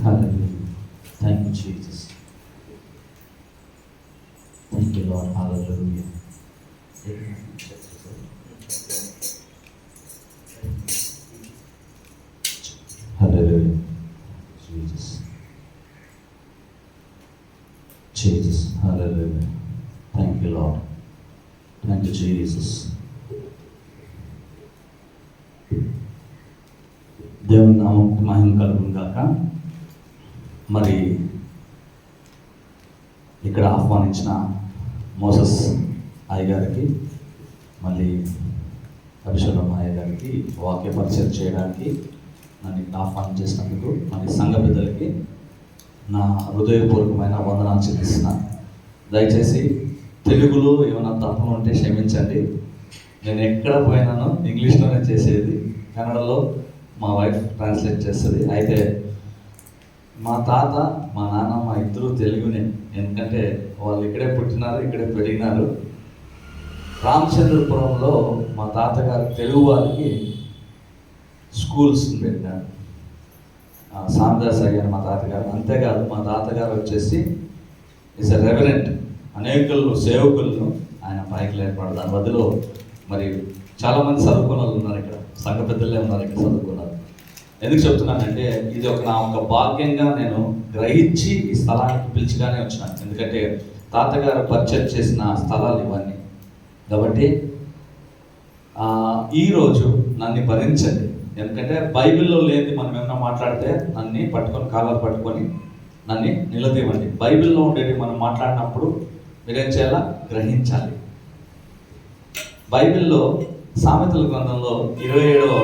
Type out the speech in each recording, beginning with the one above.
Hallelujah. Thank you, Jesus. Thank you, Lord. Hallelujah. Hallelujah. Jesus. Jesus. Hallelujah. Thank you, Lord. Thank you, Jesus. దేవుని నామముకు మహిమ కలుగును గాక. మరి ఇక్కడ ఆహ్వానించిన మోసెస్ అయ్య గారికి, మళ్ళీ అభిషేకం అయ్య గారికి వాక్య పరిచయం చేయడానికి నన్ను ఇక్కడ ఆహ్వానం చేసినందుకు మరి సంఘ పెద్దలకి నా హృదయపూర్వకమైన వందనాలు చెల్లిస్తున్నా. దయచేసి తెలుగులో ఏమైనా తప్పులు ఉంటే క్షమించండి. నేను ఎక్కడ పోయినానో ఇంగ్లీష్లోనే చేసేది, కన్నడలో మా వైఫ్ ట్రాన్స్లేట్ చేస్తుంది. అయితే మా తాత మా నాన్నమ్మ ఇద్దరు తెలుగునే, ఎందుకంటే వాళ్ళు ఇక్కడే పుట్టినారు, ఇక్కడే పెరిగినారు. రామచంద్రపురంలో మా తాతగారు తెలుగు వారికి స్కూల్స్ పెట్టినారు. సామదాస్ అయ్యారు మా తాతగారు. అంతేకాదు మా తాతగారు వచ్చేసి ఇస్ ఎ రెవరెంట్, అనేకులు సేవకులను ఆయన పైకి లేపడు. దాని బదులు మరి చాలామంది చదువుకున్న వాళ్ళు ఉన్నారు ఇక్కడ, సంఘ పెద్దలే ఉన్నారు ఇక్కడ చదువుకున్నారు. ఎందుకు చెప్తున్నానంటే ఇది నా ఒక భాగ్యంగా నేను గ్రహించి ఈ స్థలానికి పిలిచిగానే వచ్చినాను. ఎందుకంటే తాతగారు పరిచయం చేసిన స్థలాలు ఇవన్నీ. కాబట్టి ఈరోజు నన్ను భరించండి, ఎందుకంటే బైబిల్లో లేని మనం ఏమన్నా మాట్లాడితే నన్ను పట్టుకొని కాలాలు పట్టుకొని నన్ను నిలదీవండి. బైబిల్లో ఉండేది మనం మాట్లాడినప్పుడు మీరేం చేయాలా, గ్రహించాలి. బైబిల్లో సామెతల గ్రంథంలో 27వ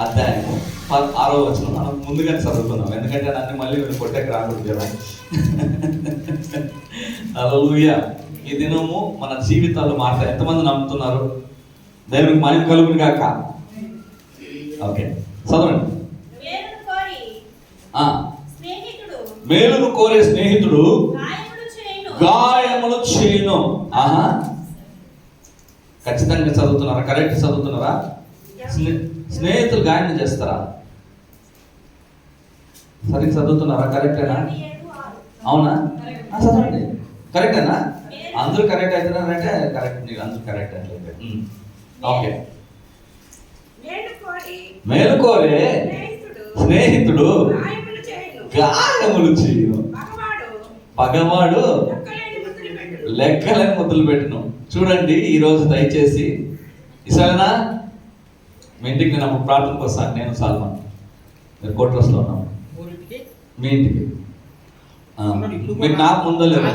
అధ్యాయం 6వ వచనం మనం ముందుగానే చదువుకున్నాం, ఎందుకంటే నన్ను మళ్ళీ మీరు కొట్టేకి రాకూడదు కదా. హల్లెలూయా. ఈ దినము మన జీవితాలు మారుతాయి. ఎంతమంది నమ్ముతున్నారు? దేవునికి మహిమ కలుగును గాక. ఓకే, చదవండి. మేలును కోరే స్నేహితుడు గాయములు చేయును. ఆహా, ఖచ్చితంగా చదువుతున్నారా? కరెక్ట్ చదువుతున్నారా? స్నేహితులు గాయం చేస్తారా? సరిగ్గా చదువుతున్నారా? కరెక్టేనా? అవునా? చదవండి. కరెక్టేనా? అందరూ కరెక్ట్ అవుతున్నారంటే కరెక్ట్, నీకు అందరూ కరెక్ట్ అయితే ఓకే. మేలుకోరే స్నేహితుడు గాయములు చేయు, పగవాడు లెక్కలేని ముద్దులు పెట్టను. చూడండి, ఈరోజు దయచేసి ఇసలేనా మీ ఇంటికి నేను అప్పుడు ప్రార్థనకు వస్తాను. నేను సాల్మాన్, మీరు కోట్రస్లో ఉన్నాము. మీ ఇంటికి మీరు జ్ఞాపకం ఉందో లేదు,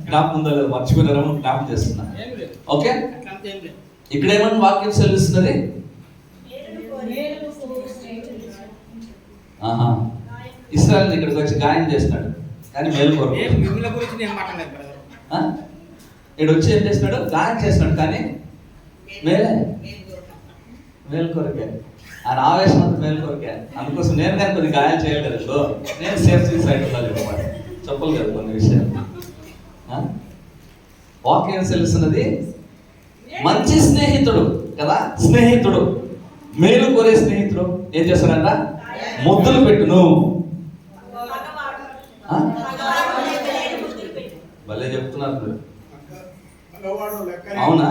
జ్ఞాపకం ఉందో లేదు, మర్చిపోయినారేమో జ్ఞాపకం చేస్తున్నా. ఓకే, ఇక్కడ ఏమన్నా వాక్యం సెలవిస్తున్నది? ఇస్రాయల్ ఇక్కడికి వచ్చి గాయం చేస్తున్నాడు, కానీ మేలు కొరకు. ఇక్కడ వచ్చి ఏం చేస్తున్నాడు? గాయం చేస్తున్నాడు, కానీ మేలు కొరకే. ఆయన ఆవేశం అంతా మేలు కొరకే. అందుకోసం నేను కానీ కొన్ని గాయాలు చేయలేదు, నేను సేఫ్టీ సైడ్ ఉండాలి చెప్పాలి కదా కొన్ని విషయాలు. వాక్యం తెలుస్తున్నది మంచి స్నేహితుడు కదా, స్నేహితుడు మేలు కోరే స్నేహితుడు ఏం చేస్తాడంట? ముద్దులు పెట్టును. భలే చెప్తున్నారు. అవునా?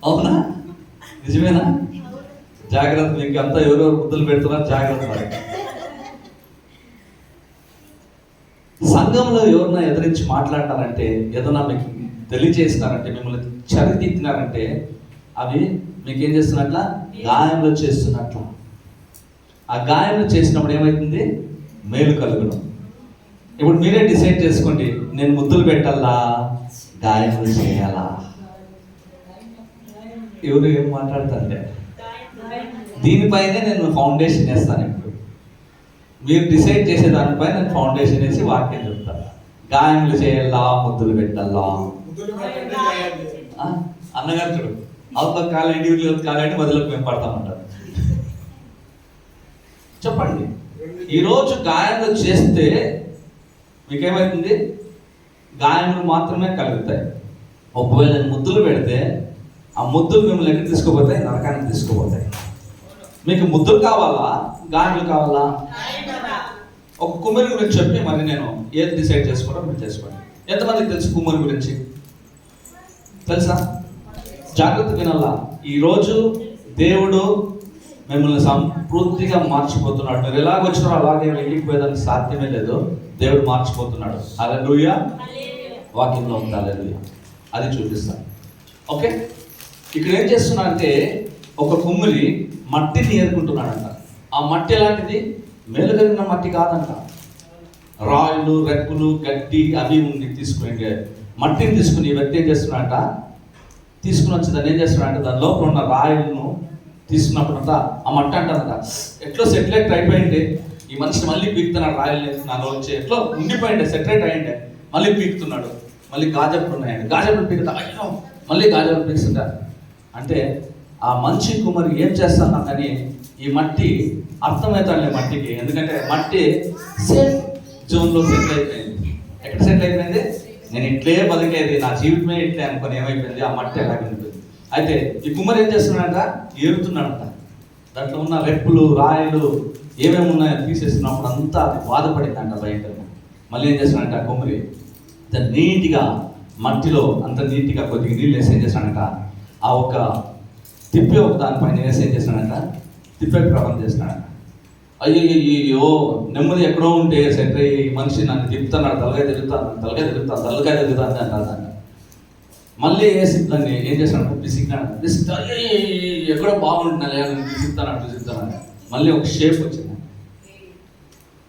అవునా? నిజమేనా? జాగ్రత్త, మీకు అంతా ఎవరెవరు ముద్దులు పెడుతున్నారు, జాగ్రత్త. సంఘంలో ఎవరన్నా ఎదిరించి మాట్లాడినారంటే, ఏదన్నా మీకు తెలియజేసినారంటే, మిమ్మల్ని చరిదిద్దినారంటే, అవి మీకేం చేస్తున్నట్ల? గాయంలో చేస్తున్నట్ల. ఆ గాయంలో చేసినప్పుడు ఏమవుతుంది? మేలు కలుగును. ఇప్పుడు మీరే డిసైడ్ చేసుకోండి, నేను ముద్దులు పెట్టాలా, గాయంలో చేయాలా? ఎవరు ఏం మాట్లాడతారంటే దీనిపైనే నేను ఫౌండేషన్ వేస్తాను. ఇప్పుడు మీరు డిసైడ్ చేసే దానిపై నేను ఫౌండేషన్ వేసి వాక్యం చెప్తాను. గాయములు చేయాలా, ముద్దులు పెట్టాలా? అన్నగారు చూడు, అవతల కాలేండి వీళ్ళు కాలేండి వదిలకు మేము పడతామంటారు. చెప్పండి, ఈరోజు గాయాలు చేస్తే మీకేమవుతుంది? గాయములు మాత్రమే కలుగుతాయి. ఒకవేళ ముద్దులు పెడితే ఆ ముద్దులు మిమ్మల్ని ఎక్కడ తీసుకుపోతాయి? నరకానికి తీసుకుపోతాయి. మీకు ముద్దులు కావాలా, గాయములు కావాలా? ఒక కుమ్మరి గురించి చెప్పి మరి నేను ఏది డిసైడ్ చేసుకోవడం మీరు చేసుకోండి. ఎంతమందికి తెలుసు కుమ్మరి గురించి? తెలుసా? జాగ్రత్త వినాలా. ఈరోజు దేవుడు మిమ్మల్ని సంపూర్తిగా మార్చిపోతున్నాడు. మీరు ఎలాగ వచ్చినారో అలాగే వెళ్ళిపోయేదానికి సాధ్యమే లేదు. దేవుడు మార్చిపోతున్నాడు. హల్లెలూయా. వాక్యంలో ఉంది హల్లెలూయా. అది చూపిస్తాను. ఓకే, ఇక్కడ ఏం చేస్తున్నా అంటే ఒక కుమ్మిరి మట్టిని ఏరుకుంటున్నాడంట. ఆ మట్టి ఎలాంటిది? మేలుగలిగిన మట్టి కాదంట. రాళ్ళు, రెక్కులు, గడ్డి అవి ఉంది తీసుకుని మట్టిని తీసుకుని ఈ వ్యక్తి ఏం చేస్తున్నాడంట, తీసుకుని వచ్చి దాన్ని ఏం చేస్తున్నాడంట, దాని లోపల ఉన్న రాయిలను తీసుకున్నప్పుడంతా ఆ మట్టి అంటారంట ఎట్లో సెటిలైట్ అయిపోయింది, ఈ మనిషిని మళ్ళీ పీకుతున్నాడు, రాయలు నాలో వచ్చి ఎట్లో ఉండిపోయింది, సెటరేట్ అయ్యిండే, మళ్ళీ పీకుతున్నాడు. మళ్ళీ గాజపులు ఉన్నాయండి, గాజపులు పీకుతా, అయ్యో మళ్ళీ గాజపులు పీకుతుంటారు. అంటే ఆ మంచి కుమారి ఏం చేస్తాను కానీ ఈ మట్టి అర్థమవుతాడులే మట్టికి, ఎందుకంటే మట్టి సేఫ్ జోన్లో సెటిల్ అయిపోయింది. ఎక్కడ సెటిల్ అయిపోయింది? నేను ఇట్లే బతికేది, నా జీవితమే ఇట్లే అనుకుని ఏమైపోయింది, ఆ మట్టి అలాగే ఉంటుంది. అయితే ఈ కుమ్మరి ఏం చేస్తున్నాడంట, ఏరుతున్నాడంట. దాంట్లో ఉన్న రెప్పులు, రాయలు ఏమేమి ఉన్నాయో తీసేస్తున్నప్పుడు అంతా బాధపడిందంట భయంకరంగా. మళ్ళీ ఏం చేస్తున్నాడంట ఆ కుమ్మరి అంత నీట్గా మట్టిలో అంత నీట్గా కొద్దిగా నీళ్ళు వేసి ఏం చేస్తున్నాడంట, ఆ ఒక తిప్పి ఒక దానిపైన వేసి ఏం చేస్తున్నాడంట, తిప్పే ప్రారంభం చేస్తున్నాడంట. అయ్యో నెమ్మది ఎక్కడో ఉంటే సెట్ అయ్యి మనిషి నన్ను తిప్పుతున్నాడు, తలకాయ తిరుగుతాను అంటారు. మళ్ళీ వేసి దాన్ని ఏం చేస్తాడు, పిసిక్తాడు, ఎక్కడో బాగుంటున్నా పిసిక్తాను. మళ్ళీ ఒక షేప్ వచ్చింది.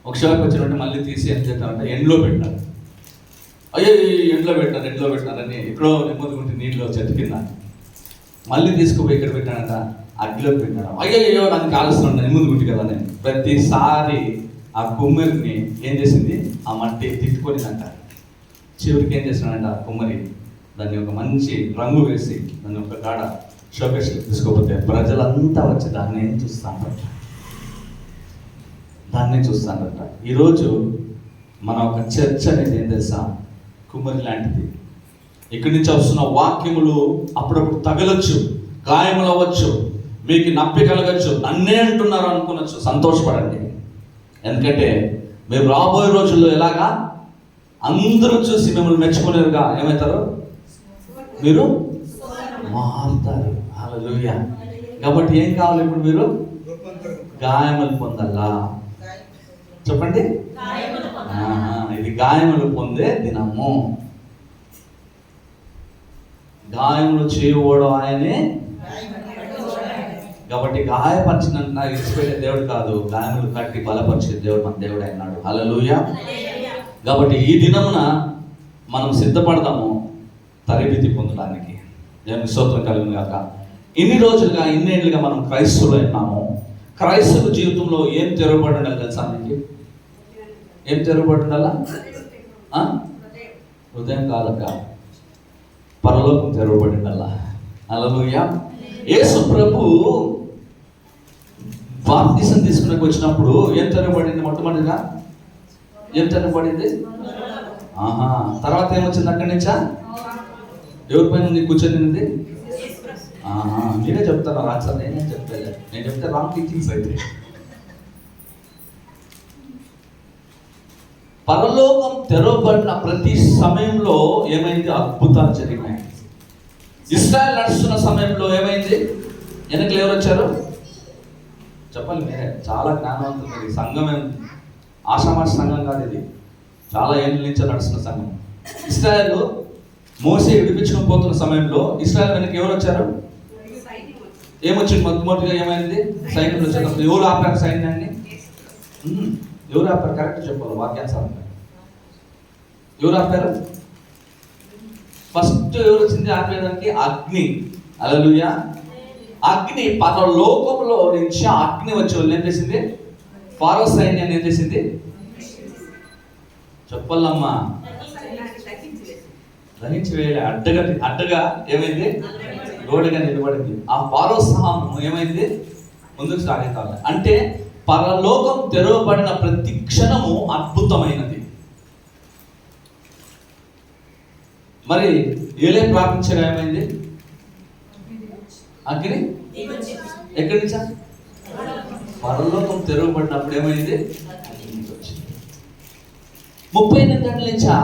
ఒక షేప్ వచ్చినట్టు మళ్ళీ తీసి ఏం చేస్తానంటే ఎండ్లో పెట్టాడు. ఎండ్లో పెట్టినారని ఎక్కడో నెమ్మది ఉంటే నీటిలో చెట్టు కింద మళ్ళీ తీసుకుపోయి ఇక్కడ పెట్టాడంట, అగ్గిలో పెట్టాడు. అయ్యో నన్ను కాలుస్తున్నాడు, నెమ్మది గుంటి కదా నేను. ప్రతిసారి ఆ కుమ్మరిని ఏం చేసింది, ఆ మట్టి తిట్టుకొనిదంట. చివరికి ఏం చేస్తున్నాడంట ఆ కుమ్మరి దాన్ని ఒక మంచి రంగు వేసి దాన్ని ఒక కాడ షోకేస్లో తీసుకోపోతే ప్రజలంతా వచ్చి దాన్ని ఏం చూస్తానంట, దాన్ని చూస్తానంట. ఈరోజు మన ఒక చర్చ అనేది ఏం తెలుసా, కుమ్మరి లాంటిది. ఇక్కడి నుంచి వస్తున్న వాక్యములు అప్పుడప్పుడు తగలొచ్చు, గాయములు అవ్వచ్చు, మీకు నప్పి కలగచ్చు, నన్నే అంటున్నారు అనుకోవచ్చు. సంతోషపడండి, ఎందుకంటే మేము రాబోయే రోజుల్లో ఎలాగా అందరూ చూసి మిమ్మల్ని మెచ్చుకునేరుగా ఏమవుతారు, మీరు మారుతారు. హల్లెలూయా. కాబట్టి ఏం కావాలి ఇప్పుడు? మీరు గాయములు పొందాలా? చెప్పండి. ఇది గాయములు పొందే దినము. గాయములు చేయవడం ఆయనే. కాబట్టి గాయపరిచినంత ఇచ్చిపెట్టే దేవుడు కాదు, గాయములు కట్టి బలపరిచే దేవుడు మన దేవుడు అయినాడు. హల్లెలూయా. కాబట్టి ఈ దినమున మనం సిద్ధపడదాము తరబితి పొందడానికి. దేవుని స్తోత్రం కలుగును గాక. ఇన్ని రోజులుగా, ఇన్నేళ్లుగా మనం క్రైస్తవులు అయినాము. క్రైస్తవ జీవితంలో ఏం తెరవబడి ఉండాలి తెలుసా మీకు? ఏం తెరవబడి ఉండాలా? హృదయం కాదక్క, పరలోకం తెరవబడి ఉండాలా. హల్లెలూయా. యేసు ప్రభు బాప్తిసం తీసుకునే వచ్చినప్పుడు ఏం తెరవబడింది? మొట్టమొదటిగా ఏం తెరవబడింది? తర్వాత ఏమొచ్చింది అక్కడి నుంచా? ఎవరి పైన ఉంది కూర్చొని? మీరే చెప్తాను రాక్షసు, నేనేం చెప్తాను. నేను చెప్తే రాంగ్ టీచింగ్స్ అయితే. పరలోకం తెరవబడిన ప్రతి సమయంలో ఏమైంది? అద్భుతాలు జరిగినాయి. ఇశ్రాయేలు నడుస్తున్న సమయంలో ఏమైంది? వెనకలు ఎవరు వచ్చారు చెప్పాలి మీరే. చాలా జ్ఞానవంతులు మీరు. సంఘం ఏం ఆషామాష సంఘం కాదు, ఇది చాలా ఏళ్ళ నుంచి నడుస్తున్న సంఘం. ఇశ్రాయేలు మోసే విడిపించుకొని పోతున్న సమయంలో ఇశ్రాయేలు వెనక ఎవరు వచ్చారు? ఏమొచ్చింది? మొట్టమొదటిగా ఏమైంది? సైన్యులు వచ్చారు. ఎవరు ఆపారు సైన్యాన్ని? ఎవరు ఆపారు? కరెక్ట్ చెప్పాలి వాక్యానుసారంగా. ఎవరు ఆపారు? ఫస్ట్ ఎవరు వచ్చింది ఆపేదానికి? అగ్ని. హల్లెలూయా. అగ్ని పరలోకంలో నుంచి అగ్ని వచ్చి వాళ్ళు ఏం చేసింది? ఫారో సైన్యాన్ని ఏం చేసింది? చెప్పాలమ్మా. దహించి వేయాలి. అడ్డగా ఏమైంది? గోడగా నిలబడింది. ఆ ఫారో సమూహం ఏమైంది? ముందుకు సాగుతారు. అంటే పరలోకం తెరవబడిన ప్రతి క్షణము అద్భుతమైనది. మరి ఏలే ప్రార్థించగా ఏమైంది? అగ్ని ఎక్కడి నుంచా? పరలోకం తెరవబడినప్పుడు ఏమైంది? 38 గంటల నుంచా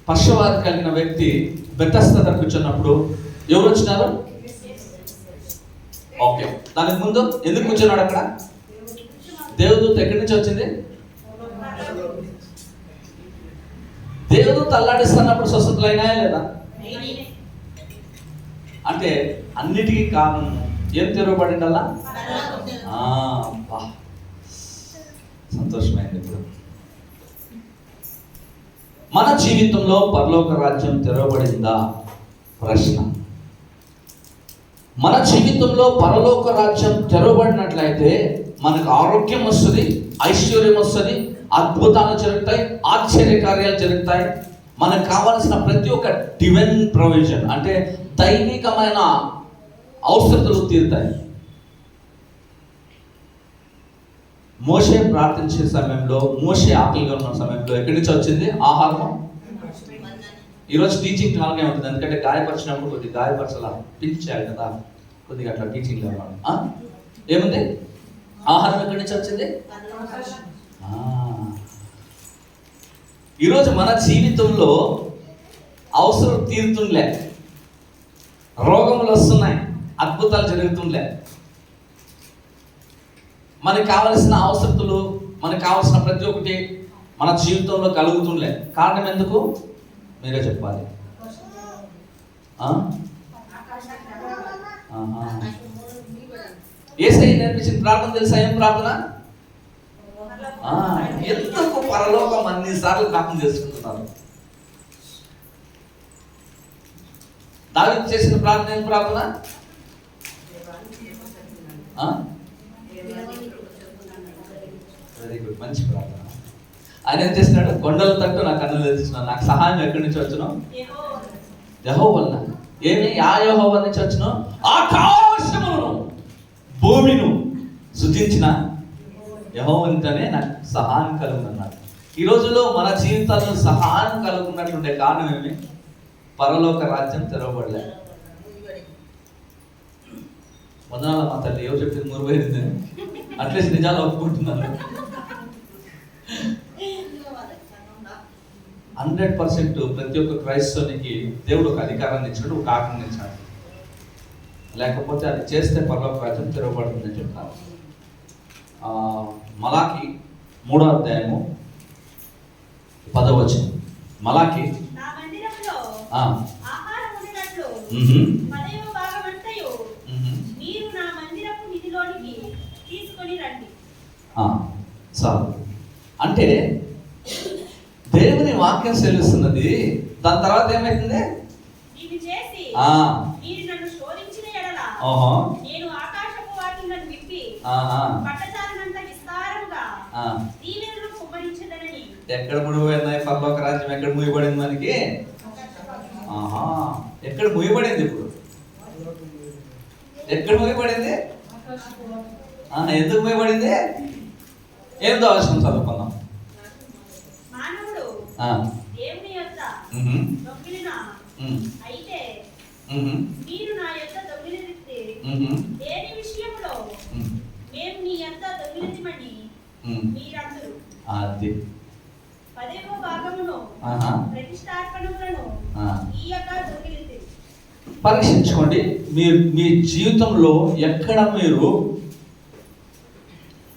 పక్షవాతం కలిగిన వ్యక్తి బెతస్దా దగ్గర కూర్చున్నప్పుడు ఎవరు వచ్చినారు? ఓకే, దానికి ముందు ఎందుకు కూర్చున్నాడు అక్కడ? దేవదూత ఎక్కడి నుంచి వచ్చింది? దేవదూత అల్లాడిస్తున్నప్పుడు స్వస్థతలు అయినాయా లేదా? అంటే అన్నిటికీ కారణం ఏం తెరవబడిందల్లా? సంతోషమైంది. ఇప్పుడు మన జీవితంలో పరలోక రాజ్యం తెరవబడిందా? ప్రశ్న. మన జీవితంలో పరలోక రాజ్యం తెరవబడినట్లయితే మనకు ఆరోగ్యం వస్తుంది, ఐశ్వర్యం వస్తుంది, అద్భుతాలు జరుగుతాయి, ఆశ్చర్య కార్యాలు జరుగుతాయి. మనకు కావాల్సిన ప్రతి ఒక్క డివైన్ ప్రొవిజన్ అంటే దైవికమైన అవసరతలు తీరుతాయి. మోషే ప్రార్థించే సమయంలో, మోషే ఆకలిగా ఉన్న సమయంలో ఎక్కడి నుంచి వచ్చింది ఆహారం? ఈరోజు టీచింగ్ అలాగే ఉంటుంది, ఎందుకంటే గాయపరిచినప్పుడు కొద్దిగా గాయపరచాల టీచ్ చేయాలి కదా, కొద్దిగా అట్లా టీచింగ్ ఏముంది? ఆహారం ఎక్కడి నుంచి వచ్చింది? ఈరోజు మన జీవితంలో అవసరం తీరుతుండలే, రోగములు వస్తున్నాయి, అద్భుతాలు జరుగుతుండలే, మనకు కావలసిన అవసరతలు, మనకు కావలసిన ప్రతి ఒక్కటి మన జీవితంలో కలుగుతుండలే. కారణం ఎందుకు? మీరే చెప్పాలి. యేసయ్య నేర్పించిన ప్రార్థన తెలుసా? ఏం ప్రార్థన? ఎందుకు పరలోకం అన్నిసార్లు జ్ఞాపకం చేసుకుంటున్నారు? దావీదు చేసిన ప్రార్థన ఏం ప్రార్థన? వెరీ గుడ్, మంచి ప్రార్థన. ఆయన ఏం చేసినాడు? కొండల తట్టు నా కన్నులు తెచ్చున్నాను, నాకు సహాయం ఎక్కడి నుంచి వచ్చును? యెహోవా వలన. ఏమి? ఆ యెహోవా నుంచి వచ్చును? ఆకాశమును భూమిను సృజించిన యెహోవాతోనే నాకు సహాయం కలుగునన్నాడు. ఈ రోజుల్లో మన జీవితాల్లో సహాయం కలుగున్నట్లుండే కారణం ఏమి? పరలోక రాజ్యం తెరవబడలే. వందనాల మా తల్లి ఎవరు చెప్పింది? మురువైంది. అట్లీస్ట్ నిజాలు ఒప్పుకుంటున్నాను. 100% ప్రతి ఒక్క క్రైస్తవునికి దేవుడు ఒక అధికారాన్ని ఇచ్చాడు, ఒక ఆజ్ఞని ఇచ్చాడు. లేకపోతే అది చేస్తే పరలోక రాజ్యం తెరవబడుతుందని చెప్తారు. మలాకి 3వ అధ్యాయము 10వ వచనం. మలాకి చాలు. అంటే దేవుని వాక్యం సెలుస్తున్నది. దాని తర్వాత ఏమైతుంది? ఎక్కడ ముడిపోయింది పరలోక రాజ్యం? ఎక్కడ ముగిపడింది మనకి? ఎక్కడ ముగిపడింది? ఇప్పుడు ఎక్కడ ముగిపడింది? ఎందుకు ముగిపడింది? ఏందో అవసరం చదువుకుందాం. అది పరీక్షించుకోండి. మీ జీవితంలో ఎక్కడ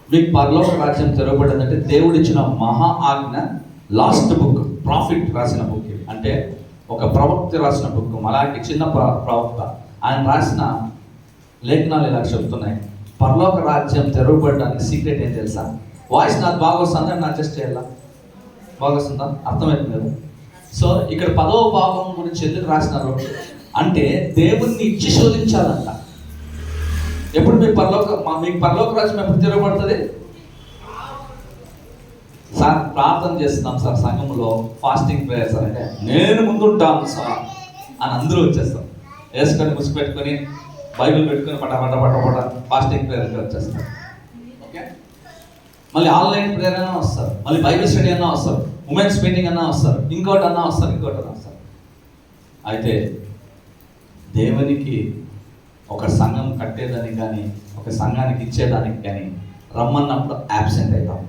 మీకు పరలోక రాజ్యం తెరవబడిందంటే దేవుడు ఇచ్చిన మహా ఆజ్ఞ. లాస్ట్ బుక్ ప్రాఫిట్ రాసిన బుక్, అంటే ఒక ప్రవక్త రాసిన బుక్. మలాకి చిన్న ప్రవక్త, ఆయన రాసిన లేఖనాలు ఇలా చెప్తున్నాయి. పరలోక రాజ్యం తెరవబడడానికి సీక్రెట్ ఏం తెలుసా? వాయిస్ నాకు బాగా వస్తుందా? నేను అడ్జస్ట్ చేయాలా? బాగా వస్తుందా? అర్థమైంది కదా? సో ఇక్కడ 10వ భాగం గురించి ఎందుకు రాసినారు అంటే దేవుణ్ణి ఇచ్చి శోధించాలంట. ఎప్పుడు మీకు పరలోక రాజ్యం ఎప్పుడు తెరవబడుతుంది? సార్ ప్రార్థన చేస్తున్నాం సార్ సంఘంలో, ఫాస్టింగ్ ప్రేయర్ సార్ అంటే నేను ముందుంటాను సార్ అని అందరూ వచ్చేస్తాం. వేసుకొని ముసుగు పెట్టుకొని బైబిల్ పెట్టుకొని పట ఫాస్టింగ్ ప్రేయర్కి వచ్చేస్తారు. ఓకే, మళ్ళీ ఆన్లైన్ ప్రేయర్ అయినా వస్తారు, మళ్ళీ బైబిల్ స్టడీ అయినా వస్తారు. ఉమెన్స్ మీటింగ్ అన్నా వస్తారు, ఇంకోటి అన్నా వస్తారు. అయితే దేవునికి ఒక సంఘం కట్టేదానికి కానీ ఒక సంఘానికి ఇచ్చేదానికి కానీ రమ్మన్నప్పుడు యాబ్సెంట్ అవుతాం.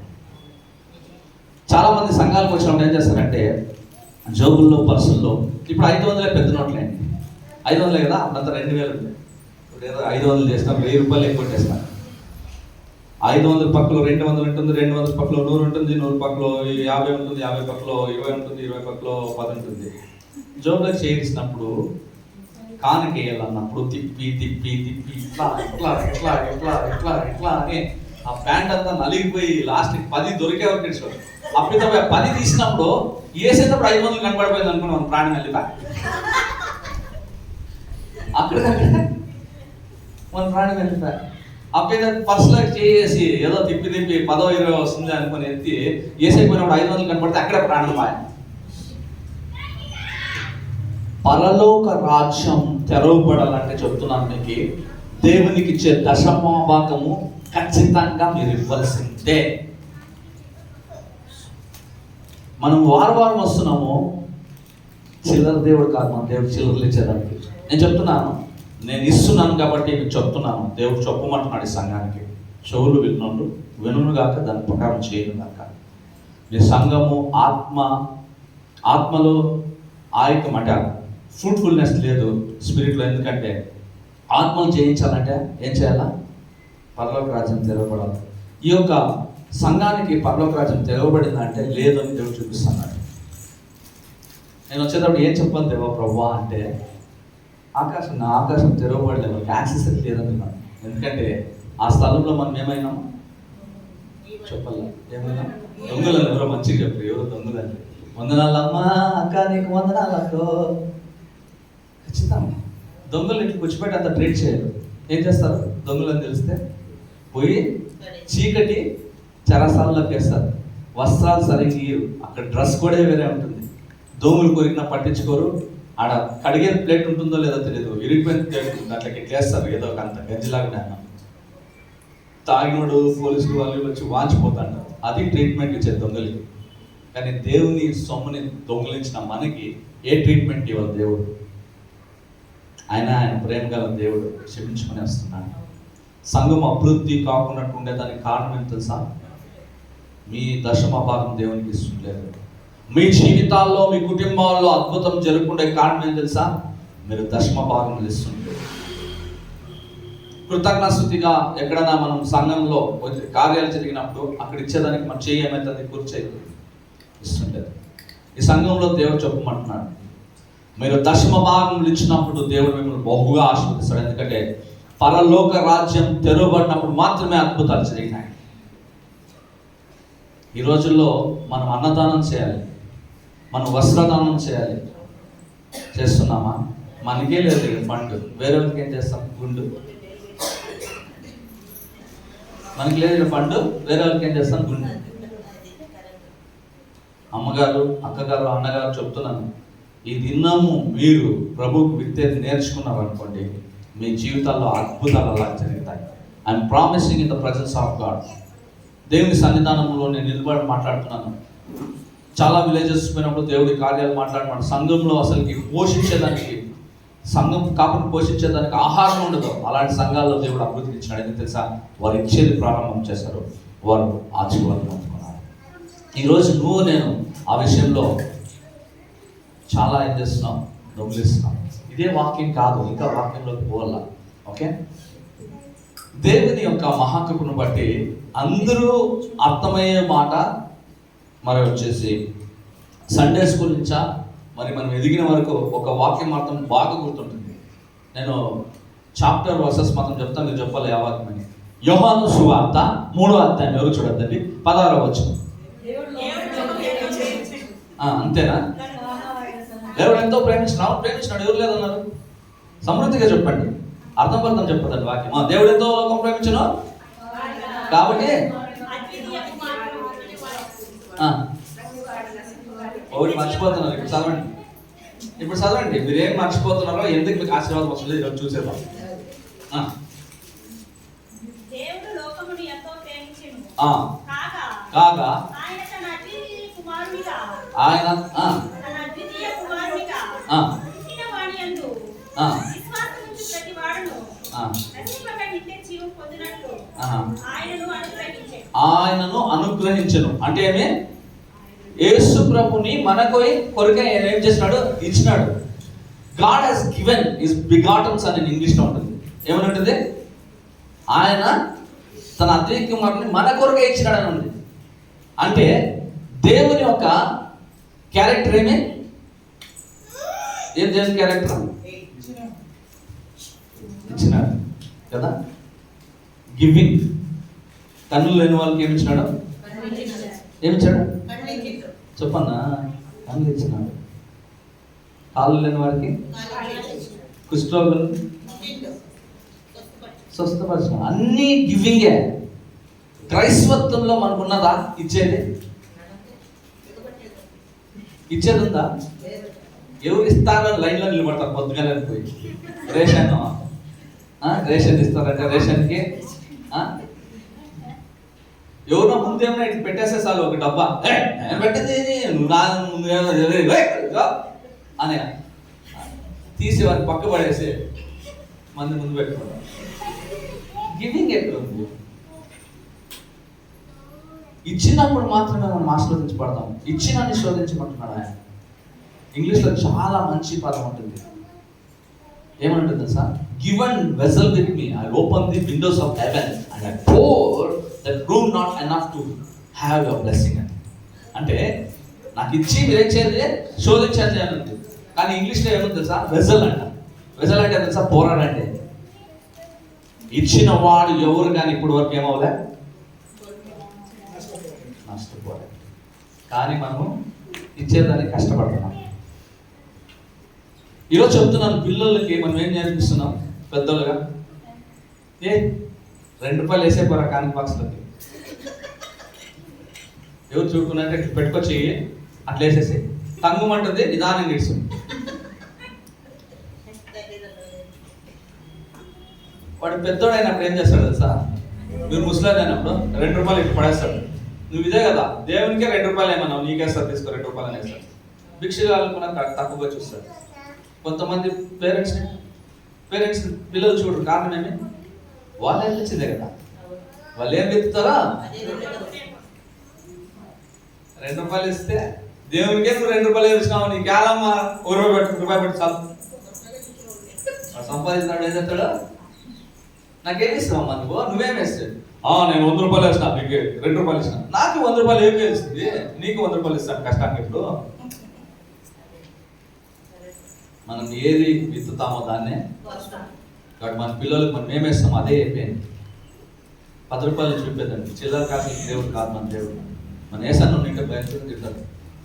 చాలామంది సంఘాలకు వచ్చినప్పుడు ఏం చేస్తారంటే జోబుల్లో పర్సుల్లో ఇప్పుడు 500 పెద్ద నోట్లేండి, 500 కదా, అప్పుడంతా 2000 ఉంటాయి. ఇప్పుడు ఏదో 500 చేస్తాం, 1000 రూపాయలు ఎక్కువ కొట్టేస్తాం. 500 పక్కలో 200 ఉంటుంది, 200 పక్కలో 100 ఉంటుంది, 100 పక్కలో 50 ఉంటుంది, 50 పక్కలో 20 ఉంటుంది, 20 పక్కలో 10 ఉంటుంది. జోబులో చేయించినప్పుడు కానుక వేయాలన్నప్పుడు తిప్పి ఇట్లా అని ఆ ప్యాంట్ అంతా నలిగిపోయి లాస్ట్కి 10 దొరికే వరకు తెచ్చుకోండి. అప్పుడు 10 తీసినప్పుడు వేసేటప్పుడు 500 కనపడిపోయింది అనుకున్నాం, ప్రాణం వెళ్ళిపా అక్కడ మన ప్రాణం వెళ్ళిపా. అప్పుడు పర్సులో చేసి ఏదో తిప్పి 10-20 వస్తుంది అనుకుని ఎత్తి వేసేపోయినప్పుడు 500 కనపడితే అక్కడే ప్రాణం మాయ. పరలోక రాజ్యం తెరవబడాలంటే చెప్తున్నాను మీకు, దేవునికి ఇచ్చే దశమభాగము ఖచ్చితంగా మీరు ఇవ్వాల్సిందే. మనం వారం వస్తున్నాము, చిల్లర దేవుడు కాదు మన దేవుడు, చిల్లరలు ఇచ్చేదానికి. నేను చెప్తున్నాను, నేను ఇస్తున్నాను కాబట్టి మీకు చెప్తున్నాను. దేవుడు చెప్పమంటున్నాడు ఈ సంఘానికి, చెవులు వినును గాక దాని ప్రకారం చేయను గాక. మీ సంఘము ఆత్మలో ఆయకమాట ఫ్రూట్ఫుల్నెస్ లేదు స్పిరిట్లో. ఎందుకంటే ఆత్మలు జయించాలంటే ఏం చేయాలా? పరలోక రాజ్యం తెరవబడాలి. ఈ యొక్క సంఘానికి పరలోక రాజ్యం తెరవబడిందంటే లేదు అని దేవుడు చూపిస్తున్నాడు. నేను వచ్చేటప్పుడు ఏం చెప్పాను దేవా ప్రభువా అంటే, నా ఆకాశం తెరవబడలేదు, యాక్సెస్ లేదనుకున్నాను. ఎందుకంటే ఆ స్థలంలో మనం ఏమైనాము చెప్పాలా, ఏమైనా దొంగలని ఎవరో మంచిగా చెప్పారు, ఎవరో దొంగలని. వందనాలు అమ్మా అక్క, నీకు వందనాలు అక్కో. ఖచ్చితంగా దొంగలు ఇట్లా కూర్చిపెట్టి అంత ట్రీట్ చేయరు. ఏం చేస్తారు దొంగలని తెలిస్తే? పోయి చీకటి చెరసాలలోకి వేస్తారు, వస్త్రాలు సరిగ్గా ఇయ్యరు, అక్కడ డ్రెస్ కూడా వేరే ఉంటుంది. దోములు కొరికినా పట్టించుకోరు, ఆడ కడిగే ప్లేట్ ఉంటుందో లేదో తెలియదు, ఇరిగిపోయిన ప్లేట్ ఉంటుంది, అట్లకి చేస్తారు ఏదో ఒక అంత గంజిలాగా. తాగినోడు పోలీసులు వాళ్ళు వచ్చి వాంచిపోతాడు. అది ట్రీట్మెంట్ ఇచ్చేది దొంగలకి. కానీ దేవుని సొమ్ముని దొంగలించిన మనకి ఏ ట్రీట్మెంట్ ఇవ్వాలి దేవుడు? ఆయన ప్రేమ గల దేవుడు క్షమించుకుని వస్తున్నాడు. సంఘం అభివృద్ధి కాకుండా ఉండేదానికి కారణం ఏంటి తెలుసా? మీ దశమభాగం దేవునికి ఇస్తుండలేదు. మీ జీవితాల్లో మీ కుటుంబాల్లో అద్భుతం జరుగుతుండే కారణం ఏంటి తెలుసా? మీరు దశమభాగం ఇస్తుంటే. కృతజ్ఞస్థుతిగా ఎక్కడైనా మనం సంఘంలో కార్యాలు జరిగినప్పుడు అక్కడ ఇచ్చేదానికి మనం చేయమవుతుంది, కూర్చేది ఇస్తుండేది. ఈ సంఘంలో దేవుడు చెప్పమంటున్నాడు, మీరు దశమభాగములు ఇచ్చినప్పుడు దేవుడు మిమ్మల్ని బహుగా ఆశీర్వదిస్తాడు. ఎందుకంటే పరలోక రాజ్యం తెరవబడినప్పుడు మాత్రమే అద్భుతాలు జరిగినాయి. ఈ రోజుల్లో మనం అన్నదానం చేయాలి, మనం వస్త్రదానం చేయాలి. చేస్తున్నామా? మనకే లేదు ఫండ్, వేరే వాళ్ళకి ఏం చేస్తాం? గుండు. మనకి లేదు ఫండ్, వేరే వాళ్ళకి ఏం చేస్తాం? గుండు. అమ్మగారు, అక్కగారు, అన్నగారు చెప్తున్నాను, ఈ దినము మీరు ప్రభువుకు విత్తేది నేర్చుకున్నారు అనుకోండి, మీ జీవితాల్లో అద్భుతాలు అలా జరుగుతాయి. I'm promising in the presence of God. దేవుని సన్నిధానంలో నేను నిలబడి మాట్లాడుతున్నాను. చాలా విలేజెస్ పోయినప్పుడు దేవుడి కార్యాలు మాట్లాడుతున్నాడు. సంఘంలో అసలుకి పోషించేదానికి, సంఘం కాపుని పోషించేదానికి ఆహారం ఉండదు. అలాంటి సంఘాల్లో దేవుడు అభివృద్ధి ఇచ్చినాడు. ఎందుకు తెలుసా? వారు ఇచ్చేది ప్రారంభం చేశారు, వారు ఆశీర్వాదం అందుకున్నారు. ఈరోజు నువ్వు నేను ఆ విషయంలో చాలా ఏం చేస్తున్నాం? దొంగిలిస్తున్నాం. ఇదే వాక్యం కాదు, ఇంకా వాక్యంలోకి పోవాలా. ఓకే, దేవుని యొక్క మహాకృపను బట్టి అందరూ అర్థమయ్యే మాట మరి వచ్చేసి సండే స్కూల్ నుంచా మరి మనం ఎదిగిన వరకు ఒక వాక్యం మాత్రం బాగా గుర్తుంటుంది. నేను చాప్టర్ వర్సెస్ మాత్రం చెప్తాను, మీరు చెప్పాలి ఆ వాక్యం అని. యోహాను సువార్త 3వ అధ్యాయం, ఎవరు చూడద్దండి, 16వ వచనం. అంతేనా? దేవుడు ఎంతో ప్రేమించినాడు. ఎవరు లేదన్నారు? సమృద్ధిగా చెప్పండి, అర్థం చెప్పదండి వాక్యం. దేవుడు ఎంతో లోకం ప్రేమించను కాబట్టి ఒకటి మర్చిపోతున్నారు. ఇప్పుడు చదవండి మీరు ఏం మర్చిపోతున్నారో, ఎందుకు మీకు ఆశీర్వాదం వస్తుంది ఈరోజు చూసేద్దాం. కాగా ఆయన ఆయనను అనుగ్రహించను అంటే ఏమి? యేసు ప్రభుని మనకు కొరకే ఏం చేసినాడు? ఇచ్చినాడు. God has given his begotten sun అని ఇంగ్లీష్లో ఉంటుంది. ఏమని ఉంటుంది? ఆయన తన అద్వితీయ కుమారుని మన కొరకే ఇచ్చినాడు అని ఉంది. అంటే దేవుని యొక్క క్యారెక్టర్ ఏమి? ఏం దేవుని క్యారెక్టర్? ఇచ్చినాడు కదా. గివింగ్. కన్నులు లేని వాళ్ళకి ఏమి ఇచ్చినాడు? ఏమిచ్చాడు? చెప్పన్నా. కన్నులు ఇచ్చినాడు. కాళ్ళు లేని వారికి, కుష్ఠరోగులు స్వస్థపరిచిన. అన్నీ గివింగే. క్రైస్తవత్వంలో మనకున్నదా ఇచ్చేది? ఇచ్చేది ఉందా? ఎవరు ఇస్తారని లైన్లో నిలబడతారు పొద్దుగానే పోయి. రేషన్ ఇస్తారంటే రేషన్కి ఎవరో ముందేమో ఇట్లా పెట్టేస్తే చాలు ఒక డబ్బా, పెట్టింది నువ్వు నా ముందు అని తీసి వారిని పక్క పడేసి మంది ముందు పెట్టుకుంటాం. గివింగ్ ఎక్కడ ఉంది? ఇచ్చినప్పుడు మాత్రమే మనం ఆశీర్వదించబడతాం. ఇచ్చినాన్ని శోధించమంటున్నాడు ఆయన. ఇంగ్లీష్లో చాలా మంచి పదం ఉంటుంది. ఏమంటుంది తెలుసా? Given vessel with me, I open the windows of heaven and I pour that room not enough to have your blessing అని. అంటే నాకు ఇచ్చి మీరేం చేయాలి? శోధించాలి అని ఉంది. కానీ ఇంగ్లీష్లో ఏముంది తెలుసా? వెజల్ అంట. వెజల్ అంటే తెలుసా? పోరాడంటే. ఇచ్చిన వాడు ఎవరు కానీ ఇప్పుడు వరకు ఏమవలే? నష్టపోలే. కానీ మనము ఇచ్చేదానికి కష్టపడుతున్నాం. ఈరోజు చెప్తున్నాను పిల్లలకి మనం ఏం నేర్పిస్తున్నాం పెద్దలుగా? ₹2 వేసే పోరా కాని బాక్స్లోకి. ఎవరు చూడుకున్నట్టే పెట్టుకొచ్చి అట్లా వేసేసి తంగుమంటుంది, నిదానంగా ఇస్తుంది. వాడు పెద్దోడైనప్పుడు ఏం చేస్తాడు తెలుసా? మీరు ముసలాడు అయినప్పుడు ₹2 ఇట్లా పడేస్తాడు. నువ్వు ఇదే కదా దేవునికే ₹2 ఏమన్నావు, నీకేస్తారు తీసుకో ₹2 అని వేస్తాడు. భిక్షగాళ్ళు కూడా తక్కువగా చూస్తాడు. కొంతమంది పేరెంట్స్ పిల్లలు చూడరు. కారణం ఏమి? వాళ్ళు ఏం తెచ్చిందే కదా. వాళ్ళు ఏం వెతుకుతారా? ₹2 ఇస్తే దేవునికే నువ్వు ₹2 ఇచ్చినావు, నీకు ఏలమ్మా ₹1 పెట్టి చాలు. సంపాదించినాడు ఏం చెప్తాడు? నాకేమి ఇస్తావమ్మా నువ్వు? నువ్వేమి వేస్తాడు? నేను ₹100 వేసినా, నీకు ₹2 ఇచ్చినా. నాకు ₹100 ఏమి వేస్తుంది? నీకు ₹100 ఇస్తాను కష్టానికి. ఇప్పుడు మనం ఏది విత్తుతామో దాన్నే కాబట్టి మన పిల్లలకు మనం ఏమేస్తామో అదే అయిపోయింది. ₹10 చూపేదండి. చిల్లర కాదు దేవుడు కాదు మన దేవుడు. మన ఏసన్ను నింటే బయట తింటారు.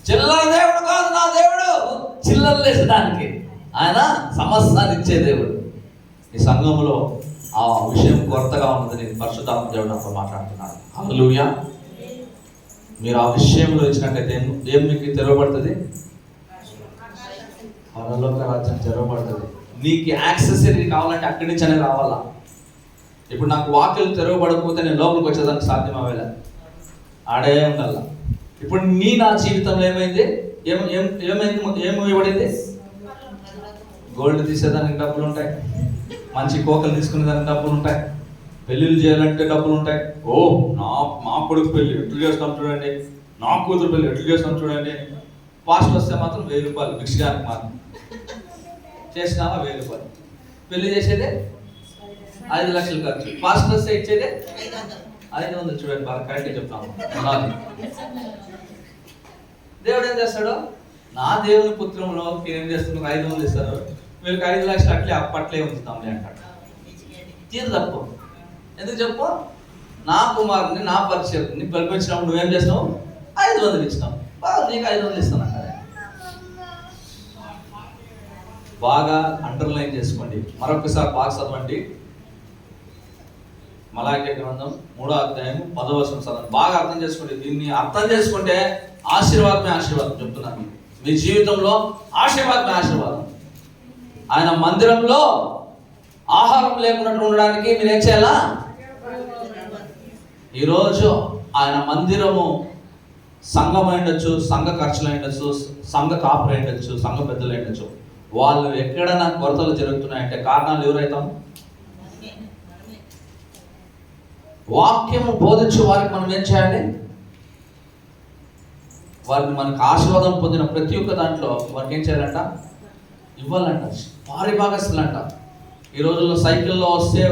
చిల్లర దేవుడు కాదు నా దేవుడు, చిల్లర లేసడానికి ఆయన సమస్తాన్ని ఇచ్చే దేవుడు. ఈ సంఘంలో ఆ విషయం కొరతగా ఉన్నదని పరిశుద్ధాత్మ దేవుడు నాతో మాట్లాడుతున్నాడు. హల్లెలూయా. మీరు ఆ విషయంలో ఇచ్చినట్టయితే ఏం మీకు తెరవబడుతుంది? పరలోక రాజ్యం తెరవబడుతుంది. నీకు యాక్సెసరీ కావాలంటే అక్కడి నుంచి అనేది రావాలా. ఇప్పుడు నాకు వాక్యలు తెరవబడకపోతే నేను లోపలికి వచ్చేదానికి సాధ్యం అవ్వలే, ఆడే ఉండాల. ఇప్పుడు నా జీవితంలో ఏమైంది? ఏమి ఇవ్వబడింది? గోల్డ్ తీసేదానికి డబ్బులు ఉంటాయి, మంచి కోకలు తీసుకునేదానికి డబ్బులు ఉంటాయి, పెళ్ళిళ్ళు చేయాలంటే డబ్బులు ఉంటాయి. మా కొడుకు పెళ్ళి ఎట్లు చేస్తాం చూడండి, నా కూతురు పెళ్ళి ఎట్లు చేస్తాం చూడండి. పాస్ట్ వస్తే మాత్రం ₹1000 భిక్షగానికి మాత్రం చేసినామా ₹1000. పెళ్లి చేసేదే 5 లక్షలు ఖర్చు. పాస్ట్ వస్తే ఇచ్చేదే 500. చూడండి బాగా కరెక్ట్గా చెప్తాము. దేవుడు ఏం చేస్తాడు? నా దేవుని పుత్రంలో ఏం చేస్తున్నారు? 500 ఇస్తారు, వీళ్ళకి 5 లక్షలు అట్లే అప్పట్లే ఉంచుతాంలే అంటాడు. తీరు తప్పు. ఎందుకు చెప్పు? నా కుమారుని నా పరిచయాన్ని పిలిపించినప్పుడు నువ్వేం చేస్తావు? 500 ఇచ్చినావు. నీకు 500 ఇస్తాను అక్కడ. బాగా అండర్లైన్ చేసుకోండి. మరొకసారి బాగా చదవండి. మలాకి గ్రంథం 3వ అధ్యాయం 10వ వచనం చదవండి. బాగా అర్థం చేసుకోండి. దీన్ని అర్థం చేసుకుంటే ఆశీర్వాదమే ఆశీర్వాదం చెప్తున్నాను. మీ జీవితంలో ఆశీర్వాదమే ఆశీర్వాదం. ఆయన మందిరంలో ఆహారం లేకున్నట్టు ఉండడానికి మీరేం చేయాలా? ఈరోజు ఆయన మందిరము సంఘం అయి ఉండొచ్చు, సంఘ ఖర్చులు అయి ఉండొచ్చు, సంఘ కాపులు అయి ఉండొచ్చు, సంఘ పెద్దలు అయి ఉండొచ్చు. వాళ్ళు ఎక్కడైనా కొరతలు జరుగుతున్నాయంటే కారణాలు ఎవరైతాం? వాక్యము బోధించే వారికి మనం ఏం చేయాలి? వారిని మనకు ఆశీర్వాదం పొందిన ప్రతి ఒక్క దాంట్లో వారికి ఏం చేయాలంట? ఇవ్వాలంట. పారిభాగస్తులంట. ఈ రోజుల్లో సైకిల్లో వస్తే